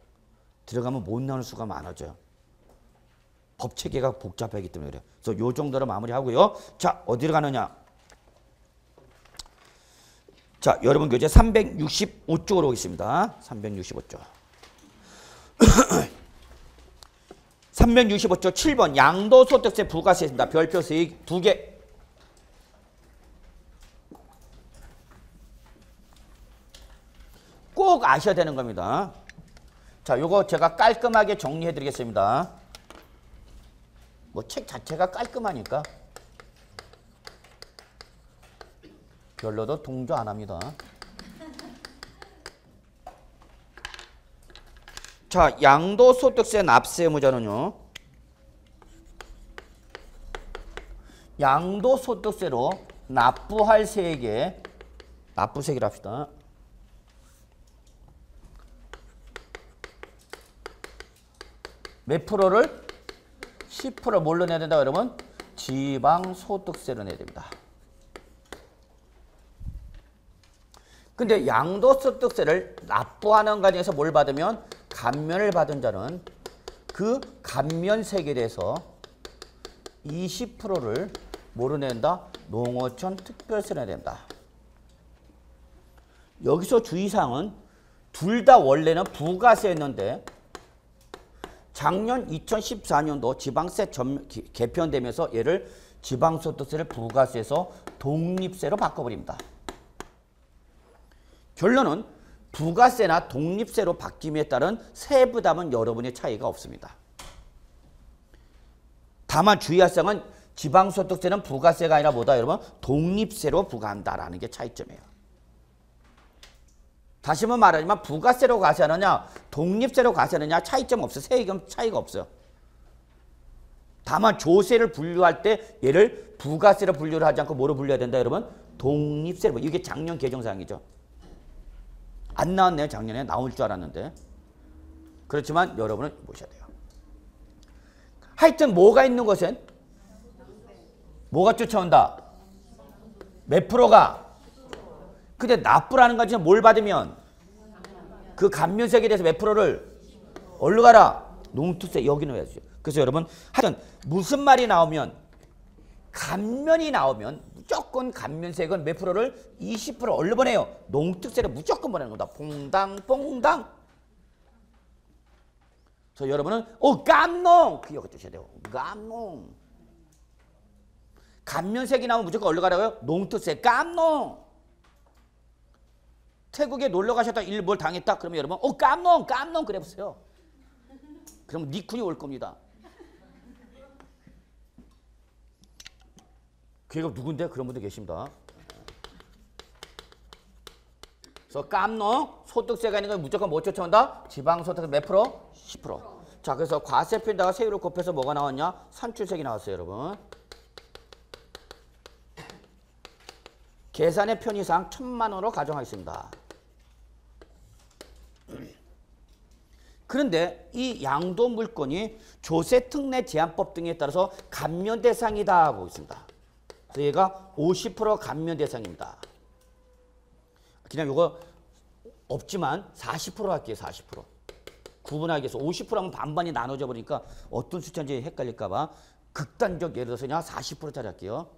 들어가면 못 나올 수가 많아져요. 법 체계가 복잡하기 때문에 그래요. 그래서 요 정도로 마무리하고요. 자, 어디로 가느냐? 자, 여러분 교재 365쪽으로 오겠습니다. 365쪽. 365쪽 7번 양도소득세 부가세입니다. 별표 수익 2개. 꼭 아셔야 되는 겁니다. 자, 요거 제가 깔끔하게 정리해 드리겠습니다. 뭐 책 자체가 깔끔하니까 별로도 동조 안 합니다. 자, 양도소득세 납세의무자는요. 양도소득세로 납부할 세액의 납부세액이라 합시다. 몇 프로를? 10% 뭘로 내야 된다 여러분? 지방소득세로 내야 됩니다. 근데 양도소득세를 납부하는 과정에서 뭘 받으면 감면을 받은 자는 그 감면세액에 대해서 20%를 뭐로 낸다? 농어촌 특별세로 내야 된다. 여기서 주의사항은 둘 다 원래는 부가세였는데 작년 2014년도 지방세 개편되면서 얘를 지방소득세를 부가세에서 독립세로 바꿔버립니다. 결론은 부가세나 독립세로 바뀜에 따른 세부담은 여러분의 차이가 없습니다. 다만 주의할 사항은 지방소득세는 부가세가 아니라 뭐다 여러분? 독립세로 부과한다라는 게 차이점이에요. 다시 한번 말하지만 부가세로 과세하느냐 독립세로 과세하느냐 차이점 없어요. 세액은 차이가 없어요. 다만 조세를 분류할 때 얘를 부가세로 분류를 하지 않고 뭐로 분류해야 된다 여러분? 독립세로. 이게 작년 개정사항이죠. 안 나왔네요. 작년에 나올 줄 알았는데. 그렇지만 여러분은 보셔야 돼요. 하여튼 뭐가 있는 것은 뭐가 쫓아온다? 몇 프로가? 근데 납부라는 것은 뭘 받으면? 그 감면세액에 대해서 몇 프로를? 어디로 가라? 농특세 여기 넣어야죠. 그래서 여러분 하여튼 무슨 말이 나오면 감면이 나오면 무조건 감면세액은 몇 프로를? 20% 얼른 보내요. 농특세를 무조건 보내는 겁니다. 퐁당퐁당. 그래서 여러분은 깜농! 그 기억을 주셔야 돼요. 깜농. 감면세액이 나오면 무조건 얼른 가라고요? 농특세 깜농. 태국에 놀러 가셨다 일 뭘 당했다? 그러면 여러분 깜농! 깜농! 그래 보세요. 그러면 니쿤이 올 겁니다. 걔가 누군데? 그런 분들 계십니다. 그래서 깜농 소득세가 있는 건 무조건 뭐 쫓아온다? 지방소득세 몇 프로? 10%. 자, 그래서 과세표에다가 세율을 곱해서 뭐가 나왔냐? 산출세액이 나왔어요, 여러분. 계산의 편의상 1,000만 원으로 가정하겠습니다. 그런데 이 양도물권이 조세특례 제한법 등에 따라서 감면 대상이다 하고 있습니다. 그래서 얘가 50% 감면 대상입니다. 그냥 이거 없지만 40% 할게요. 40%. 구분하기 위해서 50% 하면 반반이 나눠져 버리니까 어떤 숫자인지 헷갈릴까 봐 극단적 예를 들어서 그냥 40%짜리 할게요.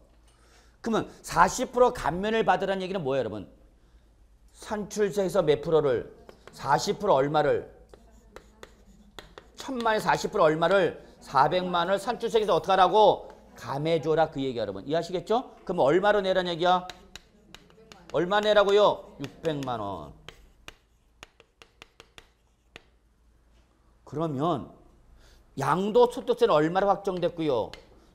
그러면 40% 감면을 받으라는 얘기는 뭐예요, 여러분? 산출세에서 몇 프로를 40% 얼마를 1000만에 40% 얼마를 400만을 산출세에서 어떻게 하라고 감해줘라 그 얘기야, 여러분. 이해하시겠죠? 그럼 얼마로 내라는 얘기야? 얼마 내라고요? 600만 원. 그러면 양도소득세는 얼마로 확정됐고요?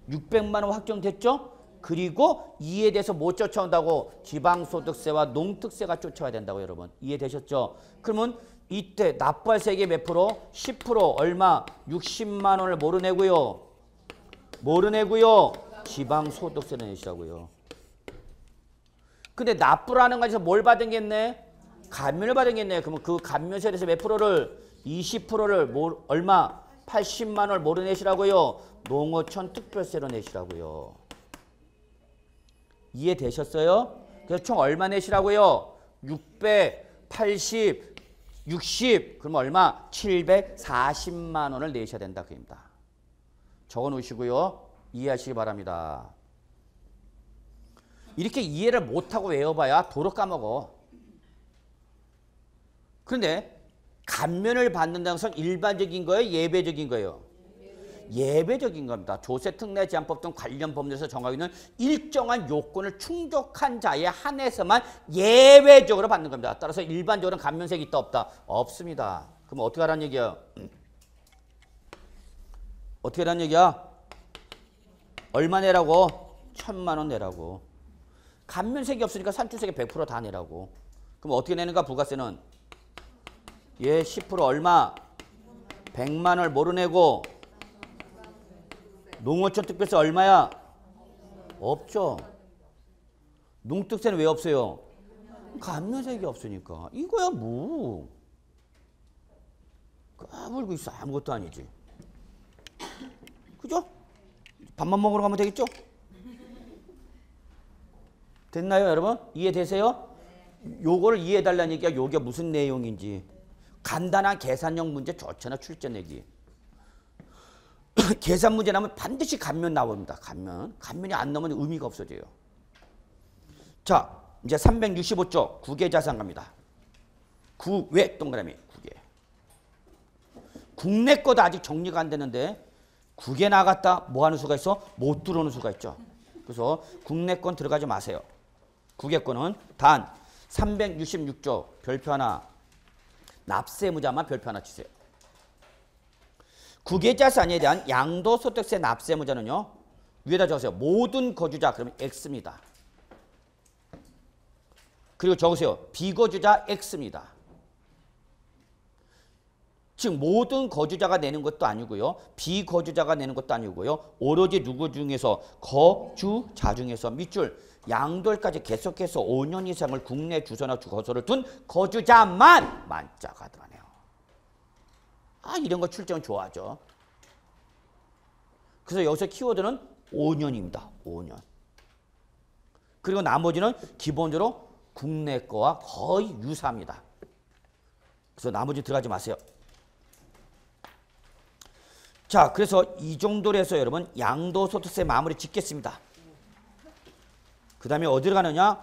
600만 원 확정됐죠? 그리고 이에 대해서 뭐 쫓아온다고? 지방소득세와 농특세가 쫓아와야 된다고 여러분. 이해되셨죠? 그러면 이때 납부할 세액이 몇 프로? 10% 얼마? 60만 원을 뭐로 내고요? 뭐로 내고요? 지방소득세를 내시라고요. 근데 납부라는 것에서 뭘 받은겠네? 감면을 받은겠네. 그러면 그 감면세에 대해서 몇 프로를? 20%를 얼마? 80만 원을 뭐로 내시라고요? 농어촌 특별세로 내시라고요. 이해되셨어요? 그래서 총 얼마 내시라고요? 680, 60, 그러면 얼마? 740만 원을 내셔야 된다. 그입니다. 적어 놓으시고요. 이해하시기 바랍니다. 이렇게 이해를 못하고 외워봐야 도로 까먹어. 그런데 감면을 받는다는 것은 일반적인 거예요? 예외적인 거예요? 예외적인 겁니다. 조세특례 제한법 등 관련 법률에서 정하고 있는 일정한 요건을 충족한 자에 한해서만 예외적으로 받는 겁니다. 따라서 일반적으로는 감면세액이 있다 없다? 없습니다. 그럼 어떻게 하라는 얘기야? 어떻게 하라는 얘기야? 얼마 내라고? 1000만 원 내라고. 감면세액이 없으니까 산출세액 100% 다 내라고. 그럼 어떻게 내는가? 부가세는 10% 얼마? 100만 원을 뭐로 내고? 농어촌 특별세 얼마야? 없죠. 농특세는 왜 없어요? 감면세액이 없으니까. 이거야 뭐. 까불고 있어. 아무것도 아니지. 그죠? 밥만 먹으러 가면 되겠죠? 됐나요, 여러분? 이해되세요? 요거를 이해해달라는 얘기가 요게 무슨 내용인지. 간단한 계산형 문제 좋잖아, 출제 내기. 계산 문제 나오면 반드시 감면 나옵니다. 감면이 안 나오면 의미가 없어져요. 자, 이제 365조 국외자산 갑니다. 국외 동그라미 국외. 국내 거도 아직 정리가 안 되는데 국외 나갔다 뭐 하는 수가 있어? 못 들어오는 수가 있죠. 그래서 국내 건 들어가지 마세요. 국외 거는 단 366조 별표 하나, 납세무자만 별표 하나 치세요. 국외자산에 대한 양도소득세 납세무자는요. 위에다 적으세요. 모든 거주자 그러면 X입니다. 그리고 적으세요. 비거주자 X입니다. 즉 모든 거주자가 내는 것도 아니고요. 비거주자가 내는 것도 아니고요. 오로지 누구 중에서? 거주자 중에서 밑줄 양도일까지 계속해서 5년 이상을 국내 주소나 거소를 둔 거주자만 만자가 들어가네요. 아, 이런 거 출제는 좋아하죠. 그래서 여기서 키워드는 5년입니다. 5년. 그리고 나머지는 기본적으로 국내 거와 거의 유사합니다. 그래서 나머지 들어가지 마세요. 자, 그래서 이 정도로 해서 여러분 양도소득세 마무리 짓겠습니다. 그 다음에 어디로 가느냐?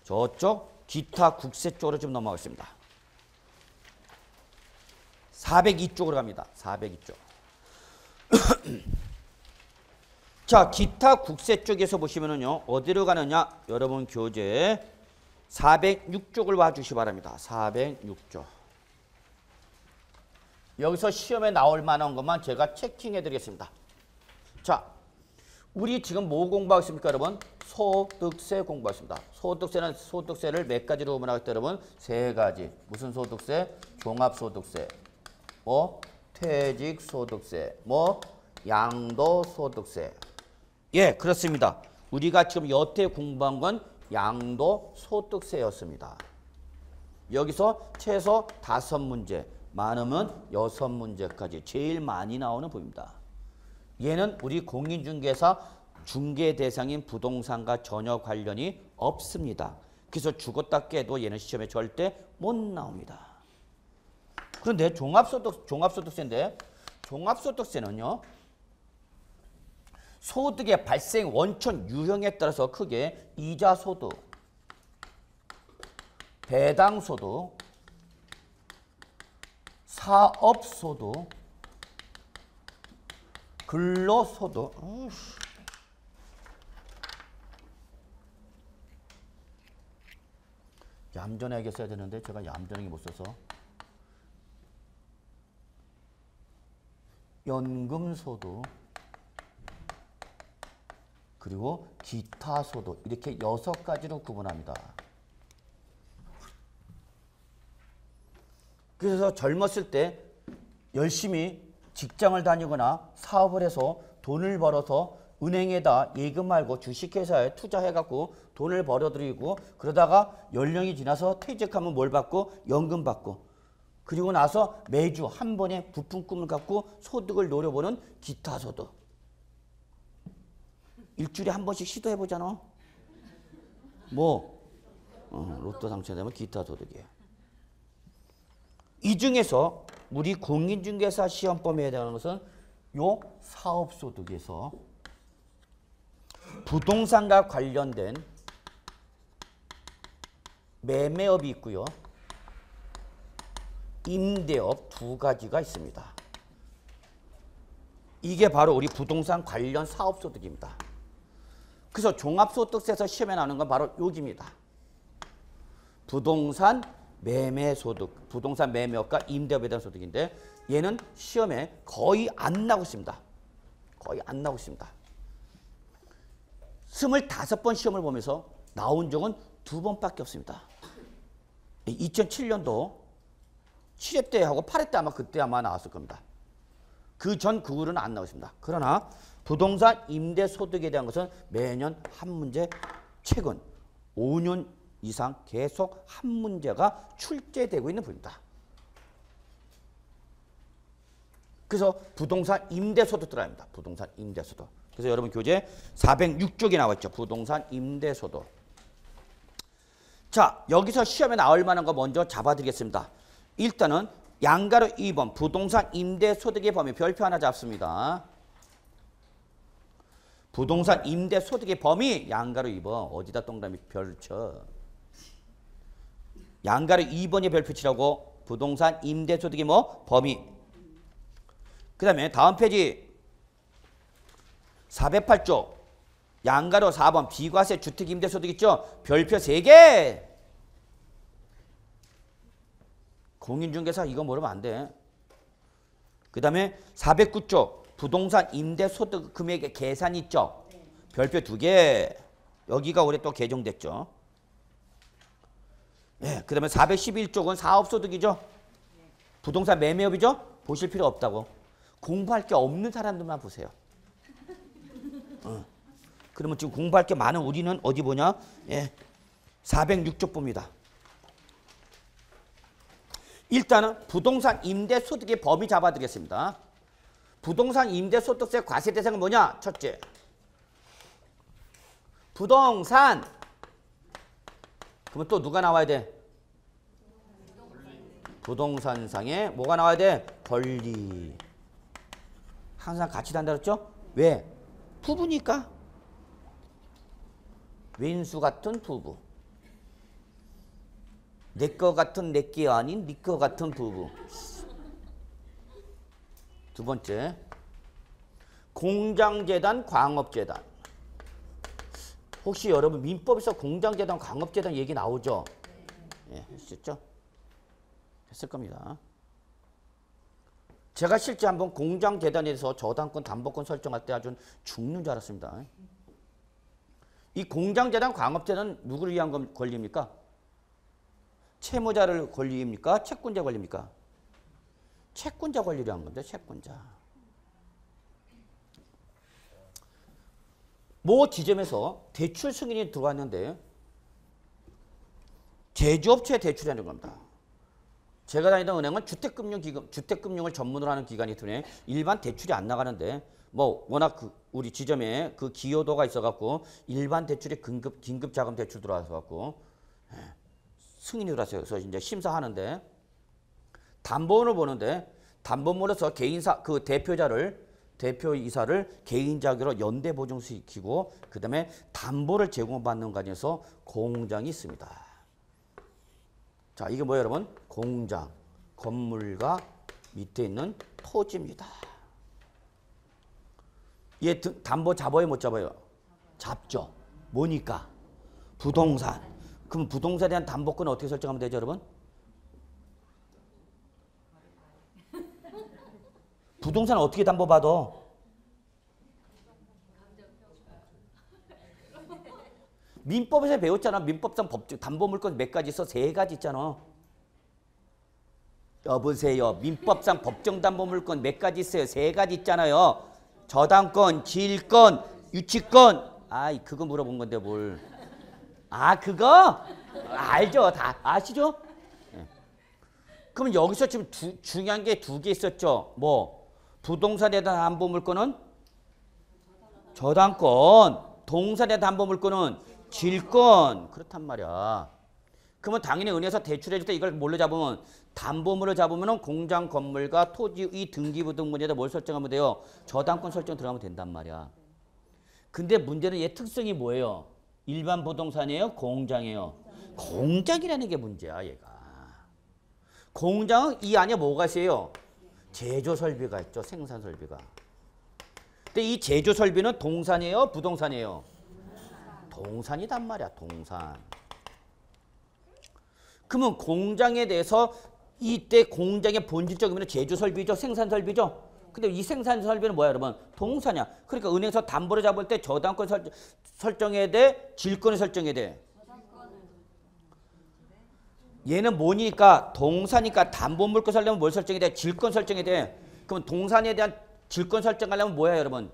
저쪽 기타 국세 쪽으로 좀 넘어가겠습니다. 402쪽으로 갑니다. 402쪽. 자, 기타 국세 쪽에서 보시면은요. 어디로 가느냐? 여러분 교재 406쪽을 와주시기 바랍니다. 406쪽. 여기서 시험에 나올 만한 것만 제가 체킹해 드리겠습니다. 자, 우리 지금 뭐 공부하고 있습니까, 여러분? 소득세 공부하고 있습니다. 소득세를 몇 가지로 구분하겠다, 여러분? 세 가지. 무슨 소득세? 종합소득세. 퇴직소득세. 양도소득세. 예, 그렇습니다. 우리가 지금 여태 공부한 건 양도소득세였습니다. 여기서 최소 5문제. 많으면 6문제까지 제일 많이 나오는 부분입니다. 얘는 우리 공인중개사 중개 대상인 부동산과 전혀 관련이 없습니다. 그래서 죽었다 깨도 얘는 시험에 절대 못 나옵니다. 그런데 종합소득세인데 종합소득세는요. 소득의 발생 원천 유형에 따라서 크게 이자소득, 배당소득, 사업소득, 근로소득, 얌전하게 써야 되는데 제가 얌전하게 못 써서 연금소득 그리고 기타소득 이렇게 6가지로 구분합니다. 그래서 젊었을 때 열심히 직장을 다니거나 사업을 해서 돈을 벌어서 은행에다 예금 말고 주식회사에 투자해갖고 돈을 벌어들이고 그러다가 연령이 지나서 퇴직하면 뭘 받고? 연금 받고 그리고 나서 매주 한 번에 부푼 꿈을 갖고 소득을 노려보는 기타소득. 일주일에 한 번씩 시도해보잖아. 로또 당첨되면 기타소득이에요. 이 중에서 우리 공인중개사 시험범위에 해당하는 것은 요 사업소득에서 부동산과 관련된 매매업이 있고요. 임대업 2가지가 있습니다. 이게 바로 우리 부동산 관련 사업소득입니다. 그래서 종합소득세에서 시험에 나오는 건 바로 여기입니다. 부동산 매매소득, 부동산 매매업과 임대업에 대한 소득인데 얘는 시험에 거의 안 나오고 있습니다. 거의 안 나오고 있습니다. 25번 시험을 보면서 나온 적은 2번밖에 없습니다. 2007년도 7회 때 하고 8회 때 그때 아마 나왔을 겁니다. 그 전 그 후로는 안 나오십니다. 그러나 부동산 임대소득에 대한 것은 매년 한 문제, 최근 5년 이상 계속 한 문제가 출제되고 있는 부분입니다. 그래서 부동산 임대소득 들어갑니다. 부동산 임대소득. 그래서 여러분 교재 406쪽에 나와 있죠. 부동산 임대소득. 자, 여기서 시험에 나올 만한 거 먼저 잡아드리겠습니다. 일단은 양가로 2번 부동산 임대소득의 범위 별표 하나 잡습니다. 부동산 임대소득의 범위 양가로 2번 어디다 동그라미 별 쳐. 양가로 2번이 별표 치라고 부동산 임대소득의 범위. 그 다음에 다음 페이지 408쪽 양가로 4번 비과세 주택임대소득 있죠? 별표 3개. 공인중개사 이거 모르면 안 돼. 그 다음에 409쪽 부동산 임대소득 금액의 계산 있죠? 별표 2개. 여기가 올해 또 개정됐죠. 예, 그 다음에 411쪽은 사업소득이죠? 부동산 매매업이죠? 보실 필요 없다고. 공부할 게 없는 사람들만 보세요. 그러면 지금 공부할 게 많은 우리는 어디 보냐? 예, 406쪽 봅니다. 일단은 부동산 임대소득의 범위 잡아드리겠습니다. 부동산 임대소득세 과세 대상은 뭐냐? 첫째, 부동산. 그러면 또 누가 나와야 돼? 부동산상에 뭐가 나와야 돼? 권리. 항상 같이 단다 그랬죠? 왜? 부부니까. 왼수 같은 부부. 내 거 같은 내 게 아닌 네 거 같은 부부. 두 번째, 공장재단, 광업재단. 혹시 여러분 민법에서 공장재단, 광업재단 얘기 나오죠? 예, 했었죠? 했을 겁니다. 제가 실제 한번 공장재단에서 저당권, 담보권 설정할 때 아주 죽는 줄 알았습니다. 이 공장재단, 광업재단은 누구를 위한 권리입니까? 채무자를 권리입니까? 채권자 권리입니까? 채권자 권리를 위한 건데, 채권자. 모 지점에서 대출 승인이 들어왔는데 제조업체에 대출하는 겁니다. 제가 다니던 은행은 주택금융을 전문으로 하는 기관이 때문에 일반 대출이 안 나가는데 뭐 워낙 우리 지점에 그 기여도가 있어갖고 일반 대출에 긴급 자금 대출 들어와서갖고 승인이 들어왔어요. 그래서 이제 심사하는데 담보원을 보는데 담보원으로서 개인사 그 대표이사를 개인자격으로 연대 보증시키고 그다음에 담보를 제공받는 과정에서 공장이 있습니다. 자, 이게 뭐예요, 여러분? 공장, 건물과 밑에 있는 토지입니다. 얘 담보 잡아요, 못 잡아요? 잡죠. 뭐니까? 부동산. 그럼 부동산에 대한 담보권은 어떻게 설정하면 되죠, 여러분? 부동산 어떻게 담보받아? 민법에서 배웠잖아. 민법상 담보물권 몇 가지 있어? 3가지 있잖아. 여보세요. 민법상 법정담보물권 몇 가지 있어요? 3가지 있잖아요. 저당권, 지일권, 유치권. 아이, 그거 물어본 건데 뭘. 아, 그거? 알죠. 다 아시죠? 네. 그럼 여기서 지금 중요한 게 2개 있었죠. 뭐? 부동산에 대한 담보물권은 저당권, 동산에 대한 담보물권은 질권. 그렇단 말이야. 그러면 당연히 은행에서 대출해줄 때 이걸 뭘로 잡으면 담보물을 잡으면 공장, 건물과 토지, 이 등기부 등본에다 뭘 설정하면 돼요? 저당권 설정 들어가면 된단 말이야. 근데 문제는 얘 특성이 뭐예요? 일반 부동산이에요? 공장이에요? 공장이라는 게 문제야, 얘가. 공장은 이 안에 뭐가 있어요? 제조 설비가 있죠. 생산 설비가. 근데 이 제조 설비는 동산이에요? 부동산이에요? 동산이단 말이야. 동산. 그러면 공장에 대해서 이때 공장의 본질적 의미는 제조 설비죠. 생산 설비죠. 근데 이 생산 설비는 뭐야, 여러분? 동산이야. 그러니까 은행에서 담보를 잡을 때 저당권 설정해야 돼? 질권을 설정해야 돼? 얘는 뭐니까? 동사니까 담보물권 설정하면 뭘 설정해야 돼? 질권 설정해야 돼. 그럼 동산에 대한 질권 설정하려면 뭐야, 여러분?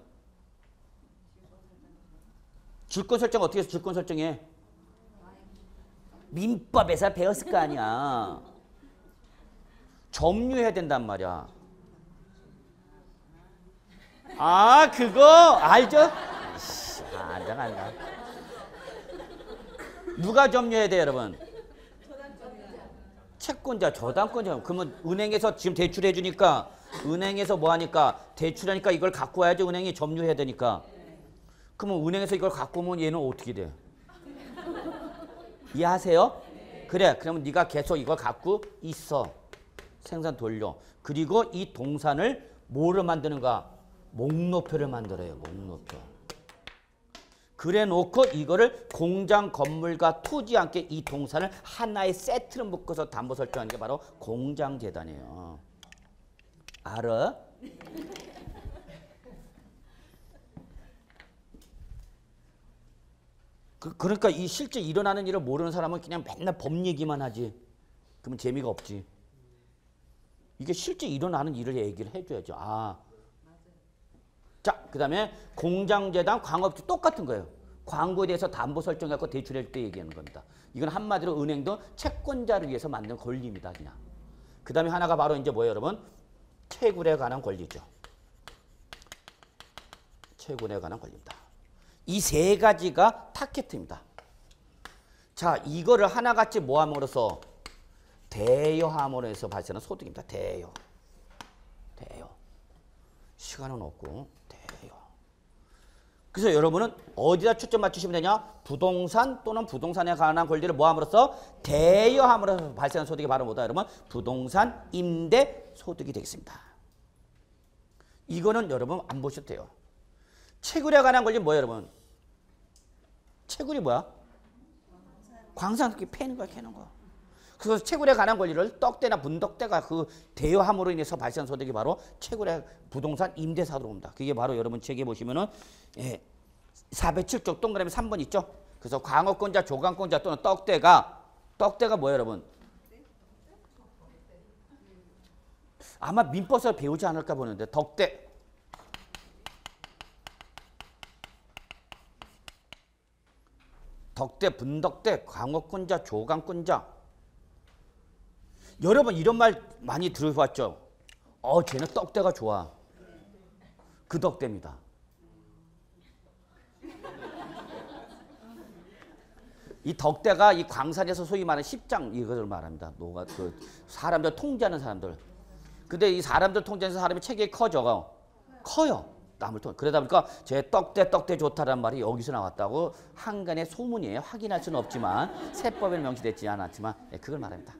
질권 설정 어떻게 해서 질권 설정해? 민법에서 배웠을 거 아니야. 점유해야 된단 말이야. 아, 그거 알죠? 안다. 누가 점유해야 돼, 여러분? 채권자, 저당권자. 그러면 은행에서 지금 대출해 주니까 은행에서 뭐 하니까 대출하니까 이걸 갖고 와야지. 은행이 점유해야 되니까. 그러면 은행에서 이걸 갖고 오면 얘는 어떻게 돼? 이해하세요? 그래. 그러면 네가 계속 이걸 갖고 있어. 생산 돌려. 그리고 이 동산을 뭐로 만드는가? 목록표를 만들어요. 목록표. 그래 놓고 이거를 공장, 건물과 토지와 함께 이 동산을 하나의 세트로 묶어서 담보 설정하는 게 바로 공장재단이에요. 알아? 그러니까 이 실제 일어나는 일을 모르는 사람은 그냥 맨날 법 얘기만 하지. 그러면 재미가 없지. 이게 실제 일어나는 일을 얘기를 해줘야죠. 아. 자, 그 다음에 공장재단, 광업주 똑같은 거예요. 광고에 대해서 담보 설정해서 대출할 때 얘기하는 겁니다. 이건 한마디로 은행도 채권자를 위해서 만든 권리입니다. 그냥. 그 다음에 하나가 바로 이제 뭐예요, 여러분? 채굴에 관한 권리죠. 채굴에 관한 권리입니다. 이 3가지가 타켓입니다. 자, 이거를 하나같이 모함으로써 대여함으로 해서 발생하는 소득입니다. 대여. 시간은 없고 대여. 그래서 여러분은 어디다 초점 맞추시면 되냐? 부동산 또는 부동산에 관한 권리를 모함으로써 대여함으로 발생하는 소득이 바로 뭐다, 여러분? 부동산 임대 소득이 되겠습니다. 이거는 여러분 안 보셔도 돼요. 채굴에 관한 권리는 뭐예요, 여러분? 채굴이 뭐야? 광산 이렇게 패는 거야, 캐는 거. 그래서 채굴에 관한 권리를 떡대나 분덕대가 그 대여함으로 인해서 발생한 소득이 바로 채굴의 부동산 임대사로 옵니다. 그게 바로 여러분 책에 보시면은 407쪽 동그라미 3번 있죠? 그래서 광업권자, 조강권자 또는 떡대가 뭐예요, 여러분? 아마 민법에서 배우지 않을까 보는데 덕대. 덕대, 분덕대, 광업권자, 조강권자. 여러분 이런 말 많이 들어봤죠? 쟤는 떡대가 좋아. 그 떡대입니다. 이 덕대가 이 광산에서 소위 말하는 십장 이것을 말합니다. 그 사람들 통제하는 사람들. 근데 이 사람들 통제하는 사람이 체격이 커져요. 남을 통해. 그러다 보니까 제 떡대 좋다라는 말이 여기서 나왔다고 한간의 소문이에요. 확인할 수는 없지만 세법에 명시되지 않았지만 그걸 말합니다.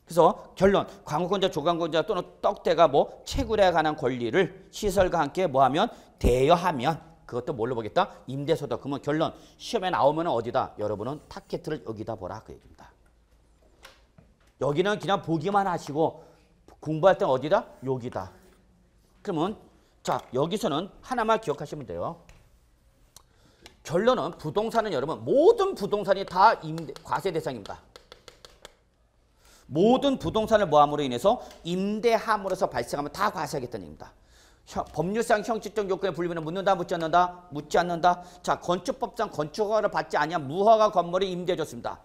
그래서 결론, 광고권자, 조강권자 또는 떡대가 뭐 채굴에 관한 권리를 시설과 함께 뭐하면 대여하면 그것도 뭘로 보겠다? 임대소득. 그러면 결론, 시험에 나오면 어디다? 여러분은 타켓을 여기다 보라 그 얘기입니다. 여기는 그냥 보기만 하시고 공부할 때는 어디다? 여기다. 그러면 자 여기서는 하나만 기억하시면 돼요. 결론은 부동산은 여러분 모든 부동산이 다 과세 대상입니다. 모든 부동산을 뭐함으로 인해서 임대함으로써 발생하면 다 과세하겠다는 얘기입니다. 법률상 형식적 요건에 불리면 묻는다, 묻지 않는다? 묻지 않는다. 자, 건축법상 건축허가를 받지 아니한 무허가 건물이 임대해줬습니다.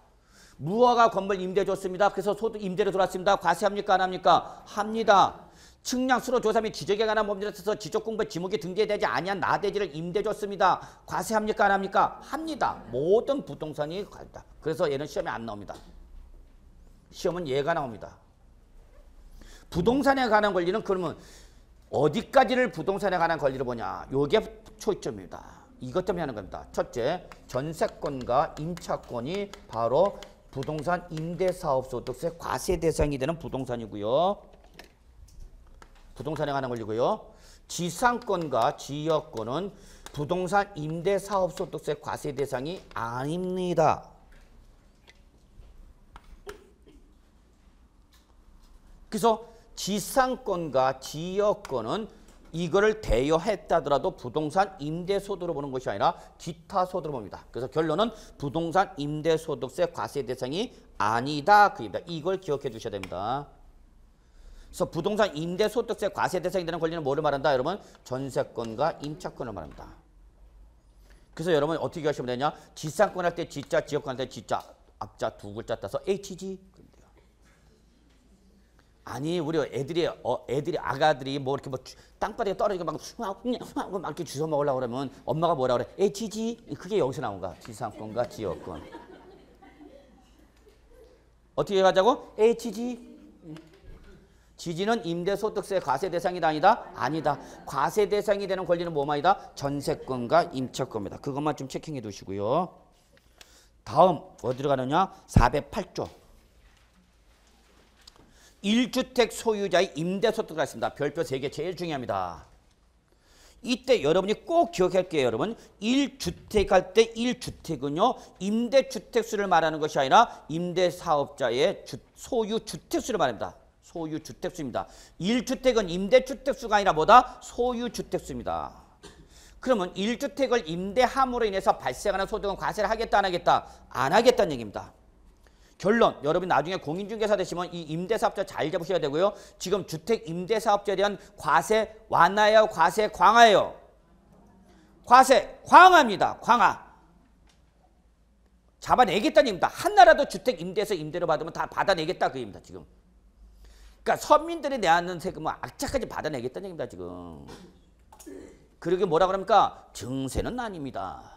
무허가 건물 임대해줬습니다. 그래서 소득 임대로 들어왔습니다. 과세합니까? 안 합니까? 합니다. 측량, 수로, 조사 및 지적에 관한 법률에 따라서 지적공부에 지목이 등재되지 아니한 나대지를 임대해줬습니다. 과세합니까? 안 합니까? 합니다. 모든 부동산이 간다. 그래서 얘는 시험에 안 나옵니다. 시험은 얘가 나옵니다. 부동산에 관한 권리는 그러면 어디까지를 부동산에 관한 권리를 보냐. 요게 초점입니다. 이것 때문에 하는 겁니다. 첫째, 전세권과 임차권이 바로 부동산 임대사업소득세 과세 대상이 되는 부동산이고요. 부동산에 관한 권리고요. 지상권과 지역권은 부동산 임대사업소득세 과세 대상이 아닙니다. 그래서 지상권과 지역권은 이거를 대여했다더라도 부동산 임대소득으로 보는 것이 아니라 기타 소득으로 봅니다. 그래서 결론은 부동산 임대소득세 과세 대상이 아니다. 그입니다. 이걸 기억해 두셔야 됩니다. 그래서 부동산 임대소득세 과세 대상이 되는 권리는 뭐를 말한다? 여러분 전세권과 임차권을 말합니다. 그래서 여러분 어떻게 하시면 되냐? 지상권 할 때 지자, 지역권 할 때 지자, 앞자 두 글자 따서 HG. 아니 우리 애들이 아가들이 뭐 이렇게 뭐 땅바닥에 떨어지고 막 이렇게 주워 먹으려고 그러면 엄마가 뭐라 그래? HG. 그게 여기서 나온 거야. 지상권과 지역권. 어떻게 가자고? HG. 지지는 임대소득세 과세 대상이다 아니다? 아니다. 과세 대상이 되는 권리는 뭐만이다? 전세권과 임차권입니다. 그것만 좀 체킹해 두시고요. 다음 어디로 가느냐? 408조. 1주택 소유자의 임대소득가 있습니다. 별표 3개 제일 중요합니다. 이때 여러분이 꼭 기억할 게요. 여러분 1주택 할 때 1주택은요. 임대주택수를 말하는 것이 아니라 임대사업자의 소유 주택수를 말합니다. 소유 주택수입니다. 1주택은 임대주택수가 아니라 뭐다? 소유 주택수입니다. 그러면 1주택을 임대함으로 인해서 발생하는 소득은 과세를 하겠다 안 하겠다? 안 하겠다는 얘기입니다. 결론, 여러분 나중에 공인중개사 되시면 이 임대사업자 잘 잡으셔야 되고요. 지금 주택 임대사업자에 대한 과세 완화예요? 과세 강화예요? 과세 강화입니다. 강화. 잡아내겠다는 얘기입니다. 하나라도 주택 임대에서 임대료 받으면 다 받아내겠다 그 얘기입니다. 지금. 그러니까 서민들이 내는 세금은 악착까지 받아내겠다는 얘기입니다. 지금. 그러게 뭐라 그럽니까? 증세는 아닙니다.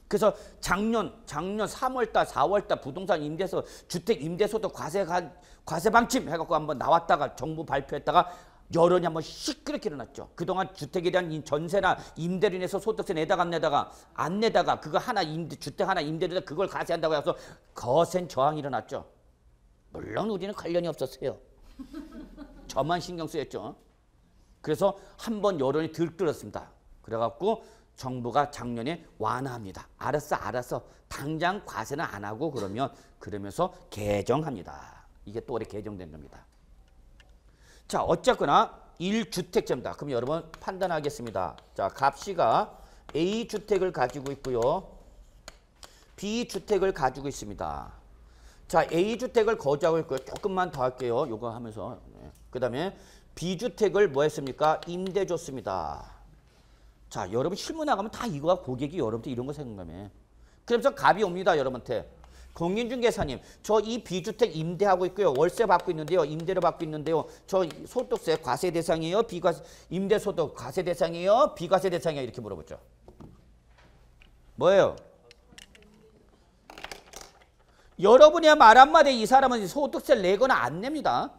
그래서 작년 3월달 4월달 부동산 임대서 주택 임대소득 과세 방침 해갖고 한번 나왔다가 정부 발표했다가 여론이 한번 시끄럽게 일어났죠. 그동안 주택에 대한 전세나 임대로 인해서 소득세 내다가 안 내다가 그거 하나 주택 하나 임대로 그걸 과세한다고 해서 거센 저항이 일어났죠. 물론 우리는 관련이 없었어요. 저만 신경 쓰였죠. 그래서 한번 여론이 들끓었습니다. 그래갖고 정부가 작년에 완화합니다. 알았어. 당장 과세는 안 하고 그러면서 개정합니다. 이게 또 올해 개정된 겁니다. 자, 어쨌거나 1주택자입니다. 그럼 여러분 판단하겠습니다. 자, 갑씨가 A주택을 가지고 있고요. B주택을 가지고 있습니다. 자, A주택을 거주하고 있고요. 조금만 더 할게요. 요거 하면서. 그 다음에 B주택을 뭐 했습니까? 임대 줬습니다. 자, 여러분 실무 나가면 다 이거가 고객이 여러분한테 이런 거 생각하면. 그러면서 갑이 옵니다. 여러분한테. 공인중개사님, 저 이 비주택 임대하고 있고요. 월세 받고 있는데요. 임대료 받고 있는데요. 저 소득세 과세 대상이에요? 비과세, 임대소득 과세 대상이에요? 비과세 대상이에요? 이렇게 물어보죠. 뭐예요? 여러분이 말 한마디에 이 사람은 소득세를 내거나 안 냅니다.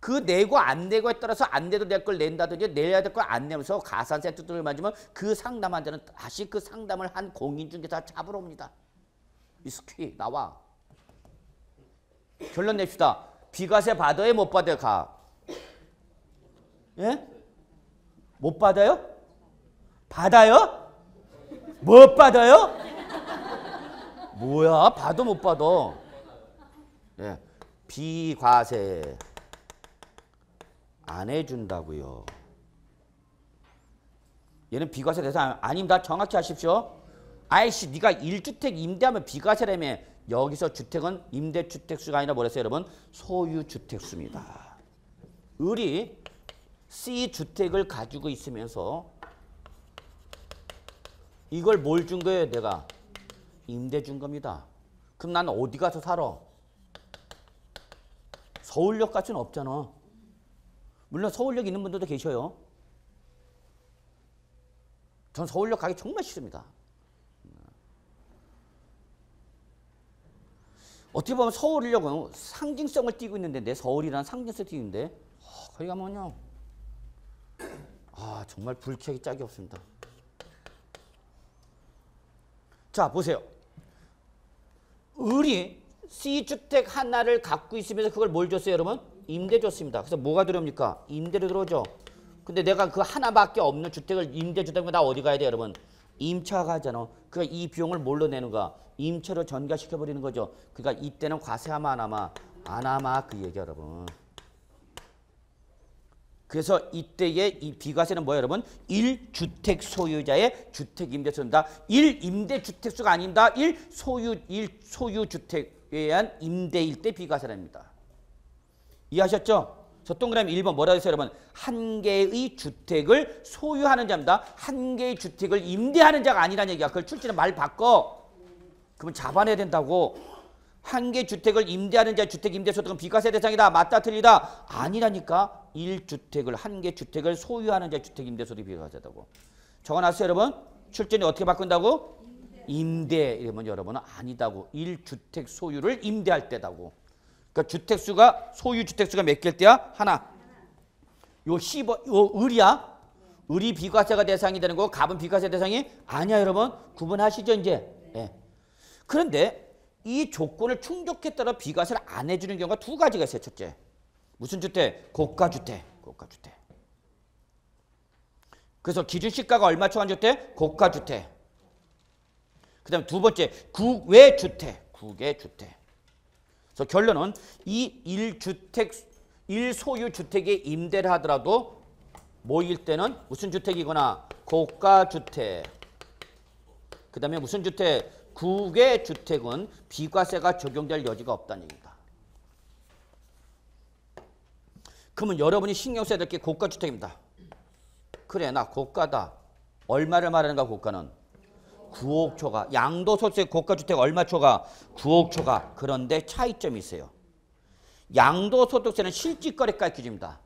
그 내고 안 내고에 따라서 안 내도 될 걸 낸다든지 내야 될 걸 안 내면서 가산세 두드려 맞으면 그 상담한 자는 다시 그 상담을 한 공인중개사 잡으러 옵니다. 미스퀴 나와. 결론 냅시다. 비과세 받아요? 못 받아요? 가. 예? 못 받아요? 받아요? 못 받아요? 뭐야? 받아 못 받아? 예. 비과세 안 해준다고요. 얘는 비과세 대상 아닙니다. 정확히 하십시오. 아이씨 네가 1주택 임대하면 비과세라며. 여기서 주택은 임대주택수가 아니라 뭐랬어요 여러분? 소유주택수입니다. 을이 C주택을 가지고 있으면서 이걸 뭘 준 거예요 내가? 임대 준 겁니다. 그럼 난 어디 가서 살아? 서울역 갈 수는 없잖아. 물론 서울역 있는 분들도 계셔요. 전 서울역 가기 정말 싫습니다. 어떻게 보면 서울역은 상징성을 띠고 있는데 내 서울이라는 상징성을 띠고 있는데 거기 가면요. 정말 불쾌하기 짝이 없습니다. 자 보세요. 을이 C주택 하나를 갖고 있으면서 그걸 뭘 줬어요 여러분? 임대 줬습니다. 그래서 뭐가 들어옵니까? 임대로 들어오죠. 근데 내가 그 하나밖에 없는 주택을 임대 주택이면 나 어디 가야 돼 여러분? 임차 가잖아. 그러니까 이 비용을 뭘로 내는가? 임차로 전가시켜버리는 거죠. 그러니까 이때는 과세하마 안 하마? 안 하마 그 얘기 여러분. 그래서 이때의 이 비과세는 뭐예요 여러분? 1주택 소유자의 주택임대수입니다. 1임대주택수가 아닙니다. 1소유주택에 의한 임대일 때 비과세랍니다. 이해하셨죠? 저 동그라미 1번 뭐라고 했어요 여러분? 한 개의 주택을 소유하는 자입니다. 한 개의 주택을 임대하는 자가 아니라는 얘기야. 그걸 출제는 말 바꿔. 그러면 잡아내야 된다고. 한 개 주택을 임대하는 자의 주택임대소득은 비과세 대상이다. 맞다 틀리다. 아니라니까. 1주택을 한 개 주택을 소유하는 자의 주택임대소득이 비과세다고. 적어놨어요 여러분? 출제는 어떻게 바꾼다고? 임대. 이러면 여러분은 아니다고. 1주택 소유를 임대할 때다고. 그러니까 주택수가 소유 주택수가 몇 개일 때야? 하나. 요 10원 요 을이야. 을이 비과세가 대상이 되는 거고 갑은 비과세 대상이 아니야 여러분. 구분하시죠 이제. 네. 그런데 이 조건을 충족했다가 비과세를 안 해주는 경우가 두 가지가 있어요. 첫째. 무슨 주택? 고가주택. 고가주택. 그래서 기준시가가 얼마 초과한 주택? 고가주택. 그 다음에 두 번째 국외주택. 국외주택. 그래서 결론은 이 1소유 주택에 임대를 하더라도 뭐일 때는 무슨 주택이거나 고가주택. 그 다음에 무슨 주택? 국외 주택은 비과세가 적용될 여지가 없다는 얘기입니다. 그러면 여러분이 신경 써야 될 게 고가주택입니다. 그래 나 고가다. 얼마를 말하는가 고가는? 9억 초과. 양도소득세 고가주택 얼마 초과? 9억 초과. 그런데 차이점이 있어요. 양도소득세는 실질거래가 기준입니다.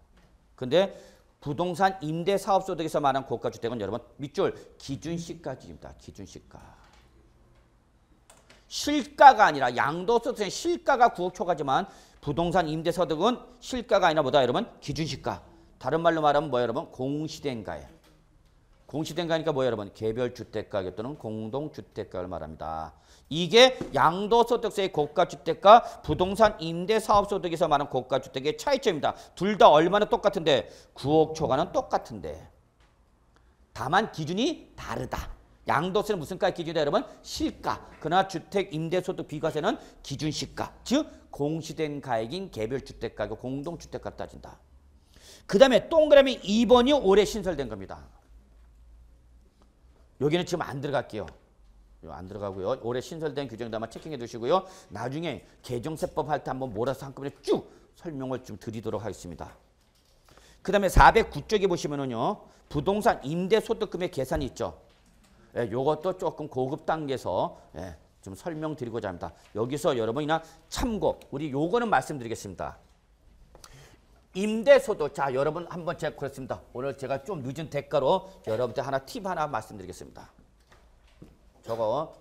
근데 부동산 임대사업소득에서 말하는 고가주택은 여러분 밑줄 기준시가 기준입니다. 기준시가. 실가가 아니라 양도소득세는 실가가 9억 초과지만 부동산 임대소득은 실가가 아니라 뭐다 여러분? 기준시가. 다른 말로 말하면 뭐예요 여러분? 공시대인가예요. 공시대인가니까 뭐예요 여러분? 개별주택가격 또는 공동주택가를 말합니다. 이게 양도소득세의 고가주택과 부동산 임대사업소득에서 말하는 고가주택의 차이점입니다. 둘 다 얼마나 똑같은데? 9억 초과는 똑같은데. 다만 기준이 다르다. 양도세는 무슨 가 기준이다 여러분? 실가. 그러나 주택 임대소득 비과세는 기준시가. 즉 공시된 가액인 개별주택가격 공동주택가를 따진다. 그 다음에 동그라미 2번이 올해 신설된 겁니다. 여기는 지금 안 들어갈게요. 안 들어가고요. 올해 신설된 규정도 아마 체킹해 두시고요. 나중에 개정세법 할 때 한번 몰아서 한꺼번에 쭉 설명을 좀 드리도록 하겠습니다. 그 다음에 409쪽에 보시면은요. 부동산 임대소득금의 계산이 있죠. 예, 요것도 조금 고급 단계에서 좀 좀 설명드리고자 합니다. 여기서 여러분이나 참고 우리 요거는 말씀드리겠습니다. 임대소득. 자, 여러분 한번 제가 그렇습니다. 오늘 제가 좀 늦은 대가로 여러분들 하나 팁 하나 말씀드리겠습니다. 저거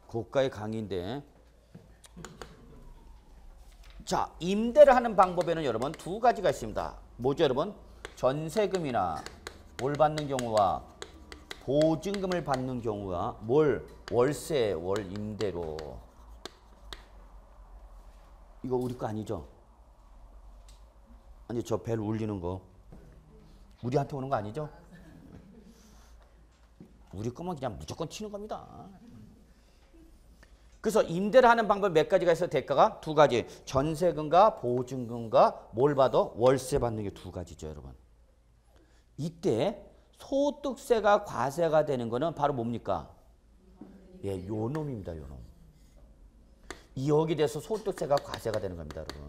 고가의 강의인데, 자, 임대를 하는 방법에는 여러분 두 가지가 있습니다. 뭐죠, 여러분? 전세금이나 뭘 받는 경우와 보증금을 받는 경우와 월세, 월 임대로. 이거 우리 거 아니죠? 아니, 저 벨 울리는 거 우리한테 오는 거 아니죠? 우리 거면 그냥 무조건 치는 겁니다. 그래서 임대를 하는 방법 몇 가지가 있어요. 대가가 두 가지. 전세금과 보증금과 뭘 받아? 월세 받는 게 두 가지죠, 여러분. 이때 소득세가 과세가 되는 거는 바로 뭡니까? 예, 요 놈입니다, 요 놈. 여기 대해서 소득세가 과세가 되는 겁니다, 여러분.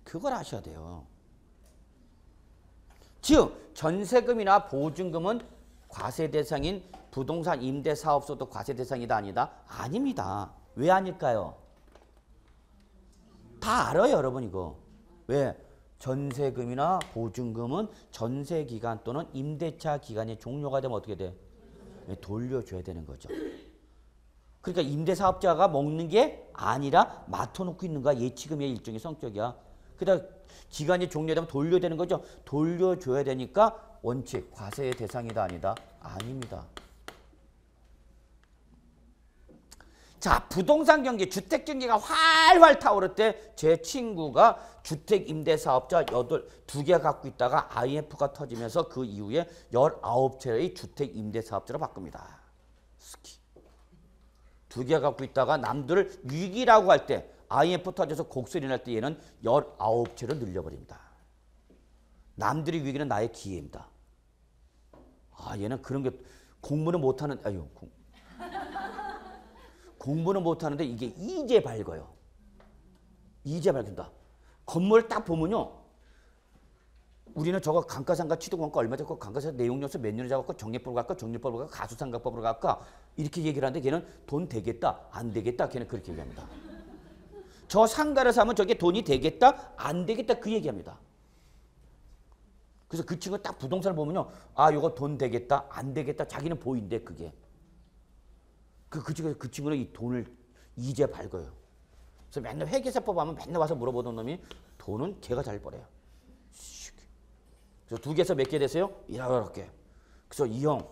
그걸 아셔야 돼요. 즉, 전세금이나 보증금은 과세 대상인 부동산 임대사업소득 과세 대상이다 아니다? 아닙니다. 왜 아닐까요? 다 알아요, 여러분 이거. 왜? 전세금이나 보증금은 전세기간 또는 임대차 기간이 종료가 되면 어떻게 돼? 돌려줘야 되는 거죠. 그러니까 임대사업자가 먹는 게 아니라 맡아놓고 있는 거야. 예치금의 일종의 성격이야. 그러다 기간이 종료되면 돌려야 되는 거죠. 돌려줘야 되니까 원칙, 과세의 대상이다 아니다? 아닙니다. 자, 부동산 경기, 주택 경기가 활활 타오를 때 제 친구가 주택 임대 사업자 2개 갖고 있다가 IMF가 터지면서 그 이후에 19채의 주택 임대 사업자로 바꿉니다. 스키. 2개 갖고 있다가 남들을 위기라고 할 때 IMF 터져서 곡소리 날 때 얘는 19채로 늘려버립니다. 남들이 위기는 나의 기회입니다. 아, 얘는 그런 게 공부는 못하는, 공부는 못하는데 이게 이제 밝아요. 이제 밝힌다. 건물을 딱 보면요. 우리는 저거 감가상가 취득원가 얼마 잡고 감가상가 내용연수 몇 년을 잡았고 정리법으로 갈까 정리법으로 갈까 가수상가법으로 갈까 이렇게 얘기를 하는데 걔는 돈 되겠다 안 되겠다 걔는 그렇게 얘기합니다. 저 상가를 사면 저게 돈이 되겠다 안 되겠다 그 얘기합니다. 그래서 그 친구 딱 부동산을 보면요. 아, 이거 돈 되겠다 안 되겠다 자기는 보인대 그게. 그 친구는 이 돈을 이제 밝아요. 그래서 맨날 회계세법 하면 맨날 와서 물어보던 놈이 돈은 걔가 잘 벌어요. 그래서 2개에서 몇 개 되세요? 이렇게. 그래서 이 형,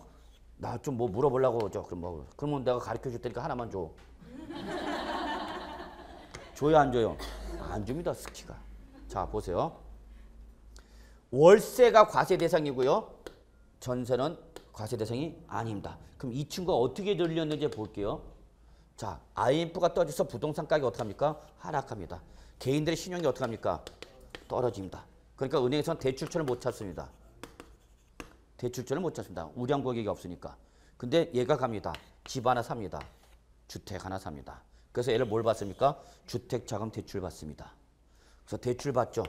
나 좀 뭐 물어보려고 저 그러면 내가 가르쳐 줄 테니까 하나만 줘. 줘요 안 줘요? 안 줍니다 스키가. 자 보세요. 월세가 과세 대상이고요. 전세는 과세 대상이 아닙니다. 그럼 이 친구가 어떻게 늘렸는지 볼게요. 자, IMF가 떠져서 부동산 가격이 어떻게 합니까? 하락합니다. 개인들의 신용이 어떻게 합니까? 떨어집니다. 그러니까 은행에서는 대출처를 못 찾습니다. 대출처를 못 찾습니다. 우량 고객이 없으니까. 근데 얘가 갑니다. 집 하나 삽니다. 주택 하나 삽니다. 그래서 얘를 뭘 받습니까? 주택자금 대출 받습니다. 그래서 대출 받죠.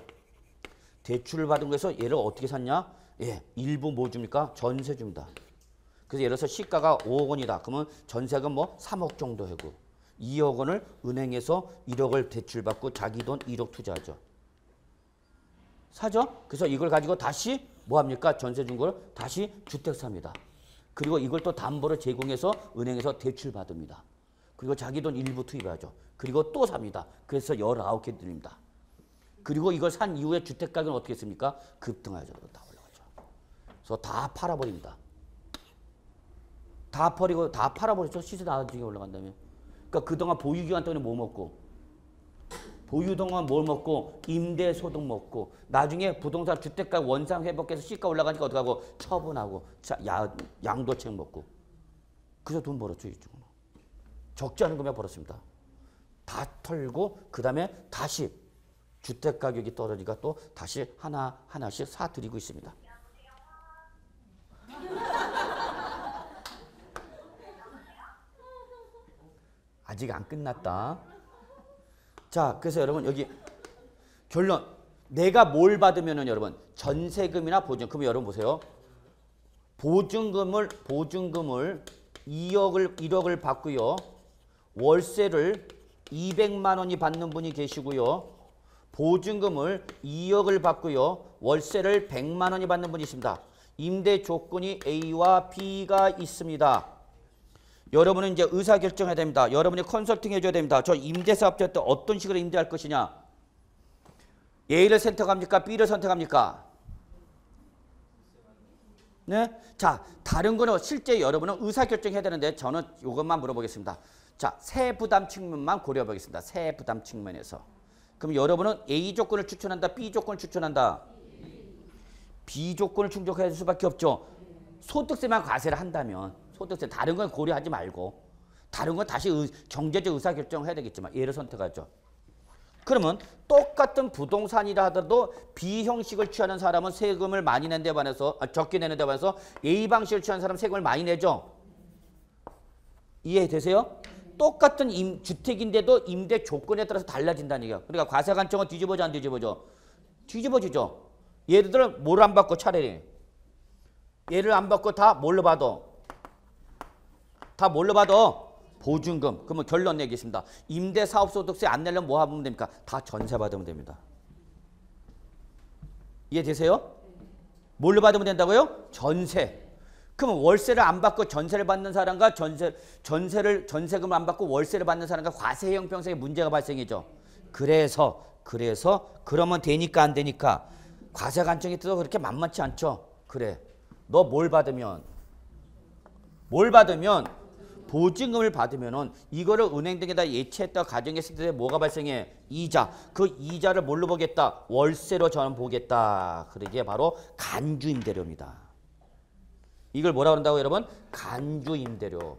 대출을 받은 거에서 얘를 어떻게 샀냐? 예, 일부 뭐 줍니까? 전세 줍니다. 그래서 예를 들어서 시가가 5억 원이다. 그러면 전세금 뭐 3억 정도 하고 2억 원을 은행에서 1억을 대출받고 자기 돈 1억 투자하죠. 사죠? 그래서 이걸 가지고 다시 뭐 합니까? 전세 준 걸 다시 주택 삽니다. 그리고 이걸 또 담보로 제공해서 은행에서 대출 받습니다. 그리고 자기 돈 일부 투입하죠. 그리고 또 삽니다. 그래서 19개 드립니다. 그리고 이걸 산 이후에 주택 가격은 어떻게 했습니까? 급등하죠. 다 올라가죠. 그래서 다 팔아버립니다. 다 팔아버렸죠. 시세 나중에 올라간다면. 그러니까 그동안 보유기간 동안에 뭐 먹고 보유 동안 뭘 먹고 임대소득 먹고 나중에 부동산 주택가 원상 회복해서 시가 올라가니까 어떻게 하고 처분하고 양도책 먹고 그래서 돈 벌었죠. 이쪽은. 적지 않은 금액 벌었습니다. 다 털고 그 다음에 다시 주택 가격이 떨어지니까 또 다시 하나씩 사드리고 있습니다. 아직 안 끝났다. 자, 그래서 여러분 여기 결론. 내가 뭘 받으면은 여러분 전세금이나 보증. 그럼 여러분 보세요. 보증금을 1억을 받고요. 월세를 200만 원이 받는 분이 계시고요. 보증금을 2억을 받고요. 월세를 100만 원이 받는 분이 있습니다. 임대 조건이 A와 B가 있습니다. 여러분은 이제 의사결정해야 됩니다. 여러분이 컨설팅 해줘야 됩니다. 저 임대사업자 때 어떤 식으로 임대할 것이냐. A를 선택합니까? B를 선택합니까? 네? 자, 다른 거는 실제 여러분은 의사결정해야 되는데 저는 이것만 물어보겠습니다. 자, 세부담 측면만 고려해 보겠습니다. 세부담 측면에서. 그럼 여러분은 A 조건을 추천한다, B 조건을 추천한다? B 조건을 충족해야 될 수밖에 없죠. 소득세만 과세를 한다면 소득세 다른 건 고려하지 말고 다른 건 다시 경제적 의사결정을 해야 되겠지만 A를 선택하죠. 그러면 똑같은 부동산이라 하더라도 B 형식을 취하는 사람은 세금을 많이 낸 데 반해서 적게 내는 데 반해서 A 방식을 취하는 사람은 세금을 많이 내죠. 이해되세요? 똑같은 주택인데도 임대 조건에 따라서 달라진다는 얘기야. 그러니까 과세관청은 뒤집어져 안 뒤집어져? 뒤집어지죠. 얘들 뭘 안 받고 차라리 얘를 안 받고 다 뭘로 받아? 다 뭘로 받아? 보증금. 그러면 결론 내겠습니다. 임대사업소득세 안 내려면 뭐 하면 됩니까? 다 전세 받으면 됩니다. 이해되세요? 뭘로 받으면 된다고요? 전세. 그러면 월세를 안 받고 전세를 받는 사람과 전세금을 안 받고 월세를 받는 사람과 과세 형평성에 문제가 발생이죠. 그래서 그러면 되니까 안 되니까 과세관청이 뜻도 그렇게 만만치 않죠. 그래. 너 뭘 받으면 보증금을 받으면은 이거를 은행 등에다 예치했다 가정했을 때 뭐가 발생해? 이자. 그 이자를 뭘로 보겠다? 월세로 저는 보겠다. 그러기에 바로 간주임대료입니다. 이걸 뭐라 그런다고 여러분? 간주임대료.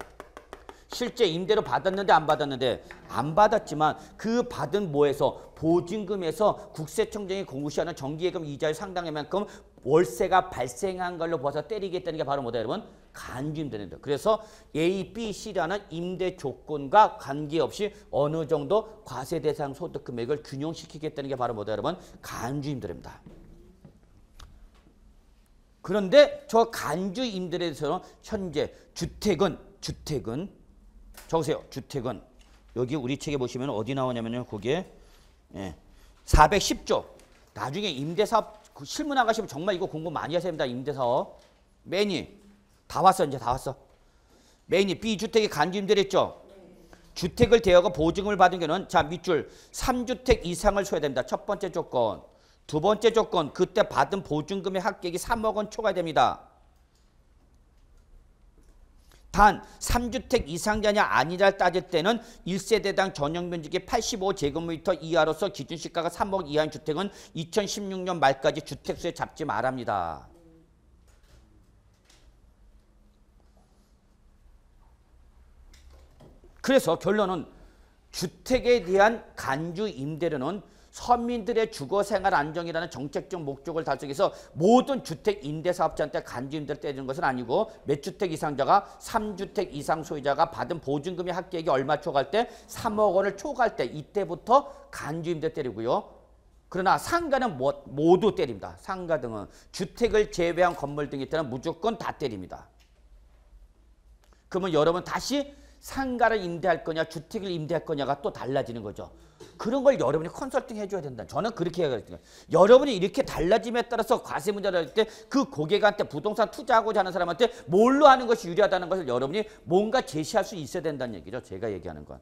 실제 임대료 받았는데 안 받았는데 안 받았지만 그 받은 뭐에서 보증금에서 국세청장이 공시하는 정기예금 이자의 상당만큼 월세가 발생한 걸로 봐서 때리겠다는 게 바로 뭐다 여러분? 간주임대료입니다. 그래서 A, B, C라는 임대 조건과 관계없이 어느 정도 과세 대상 소득 금액을 균형시키겠다는 게 바로 뭐다 여러분? 간주임대료입니다. 그런데 저 간주임대료에 대해서는 현재 주택은 적으세요. 주택은 여기 우리 책에 보시면 어디 나오냐면요. 거기에 410조. 나중에 임대사업 실무 나가시면 정말 이거 공부 많이 하셔야 됩니다. 임대사업. 매니 다 왔어. 이제 다 왔어. 매니 B주택이 간주임대료 했죠. 주택을 대여하고 보증금을 받은 경우는 자 밑줄 3주택 이상을 소유해야 됩니다. 첫 번째 조건. 두 번째 조건, 그때 받은 보증금의 합계액이 3억 원 초과해야 됩니다. 단 3주택 이상자냐 아니냐를 따질 때는 1세대당 전용면적이 85제곱미터 이하로서 기준시가가 3억 이하인 주택은 2016년 말까지 주택수에 잡지 말합니다. 그래서 결론은 주택에 대한 간주 임대료는 서민들의 주거생활 안정이라는 정책적 목적을 달성해서 위해서 모든 주택 임대사업자한테 간주 임대를 떼주는 것은 아니고 몇 주택 이상자가 3주택 이상 소유자가 받은 보증금의 합계액이 얼마 초과할 때 3억 원을 초과할 때 이때부터 간주 임대 때리고요. 그러나 상가는 모두 때립니다. 상가 등은 주택을 제외한 건물 등일 때는 무조건 다 때립니다. 그러면 여러분 다시 상가를 임대할 거냐 주택을 임대할 거냐가 또 달라지는 거죠. 그런 걸 여러분이 컨설팅 해줘야 된다. 저는 그렇게 얘기하거든요. 여러분이 이렇게 달라짐에 따라서 과세 문제를 할 때 그 고객한테 부동산 투자하고자 하는 사람한테 뭘로 하는 것이 유리하다는 것을 여러분이 뭔가 제시할 수 있어야 된다는 얘기죠. 제가 얘기하는 건.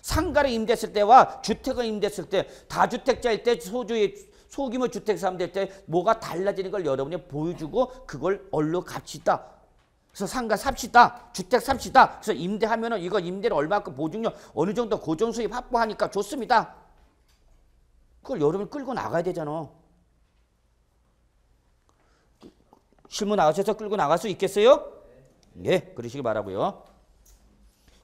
상가를 임대했을 때와 주택을 임대했을 때 다주택자일 때 소규모 주택 사람들 때 뭐가 달라지는 걸 여러분이 보여주고 그걸 얼른 갑시다. 그래서 상가 삽시다. 주택 삽시다. 그래서 임대하면은 이거 임대를 얼마큼 보증료 어느 정도 고정 수입 확보하니까 좋습니다. 그걸 여러분이 끌고 나가야 되잖아. 실무 나가셔서 끌고 나갈 수 있겠어요? 네, 그러시기 바라고요.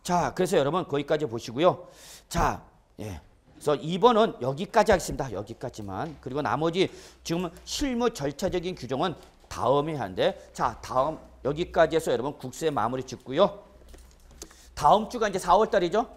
자, 그래서 여러분 거기까지 보시고요. 자, 그래서 2번은 여기까지 하겠습니다. 여기까지만. 그리고 나머지 지금 실무 절차적인 규정은 다음에 하는데 자, 다음 여기까지 해서 여러분 국세 마무리 짓고요. 다음 주가 이제 4월 달이죠.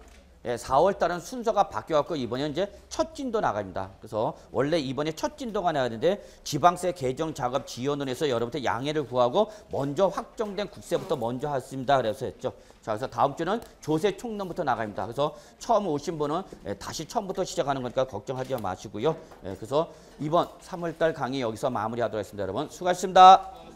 4월 달은 순서가 바뀌어갖고 이번에 이제 첫 진도 나갑니다. 그래서 원래 이번에 첫 진도가 나야 되는데 지방세 개정 작업 지원을 해서 여러분한테 양해를 구하고 먼저 확정된 국세부터 먼저 했습니다. 그래서 했죠. 자, 그래서 다음 주는 조세 총론부터 나갑니다. 그래서 처음 오신 분은 다시 처음부터 시작하는 거니까 걱정하지 마시고요. 그래서 이번 3월 달 강의 여기서 마무리하도록 하겠습니다. 여러분 수고하셨습니다.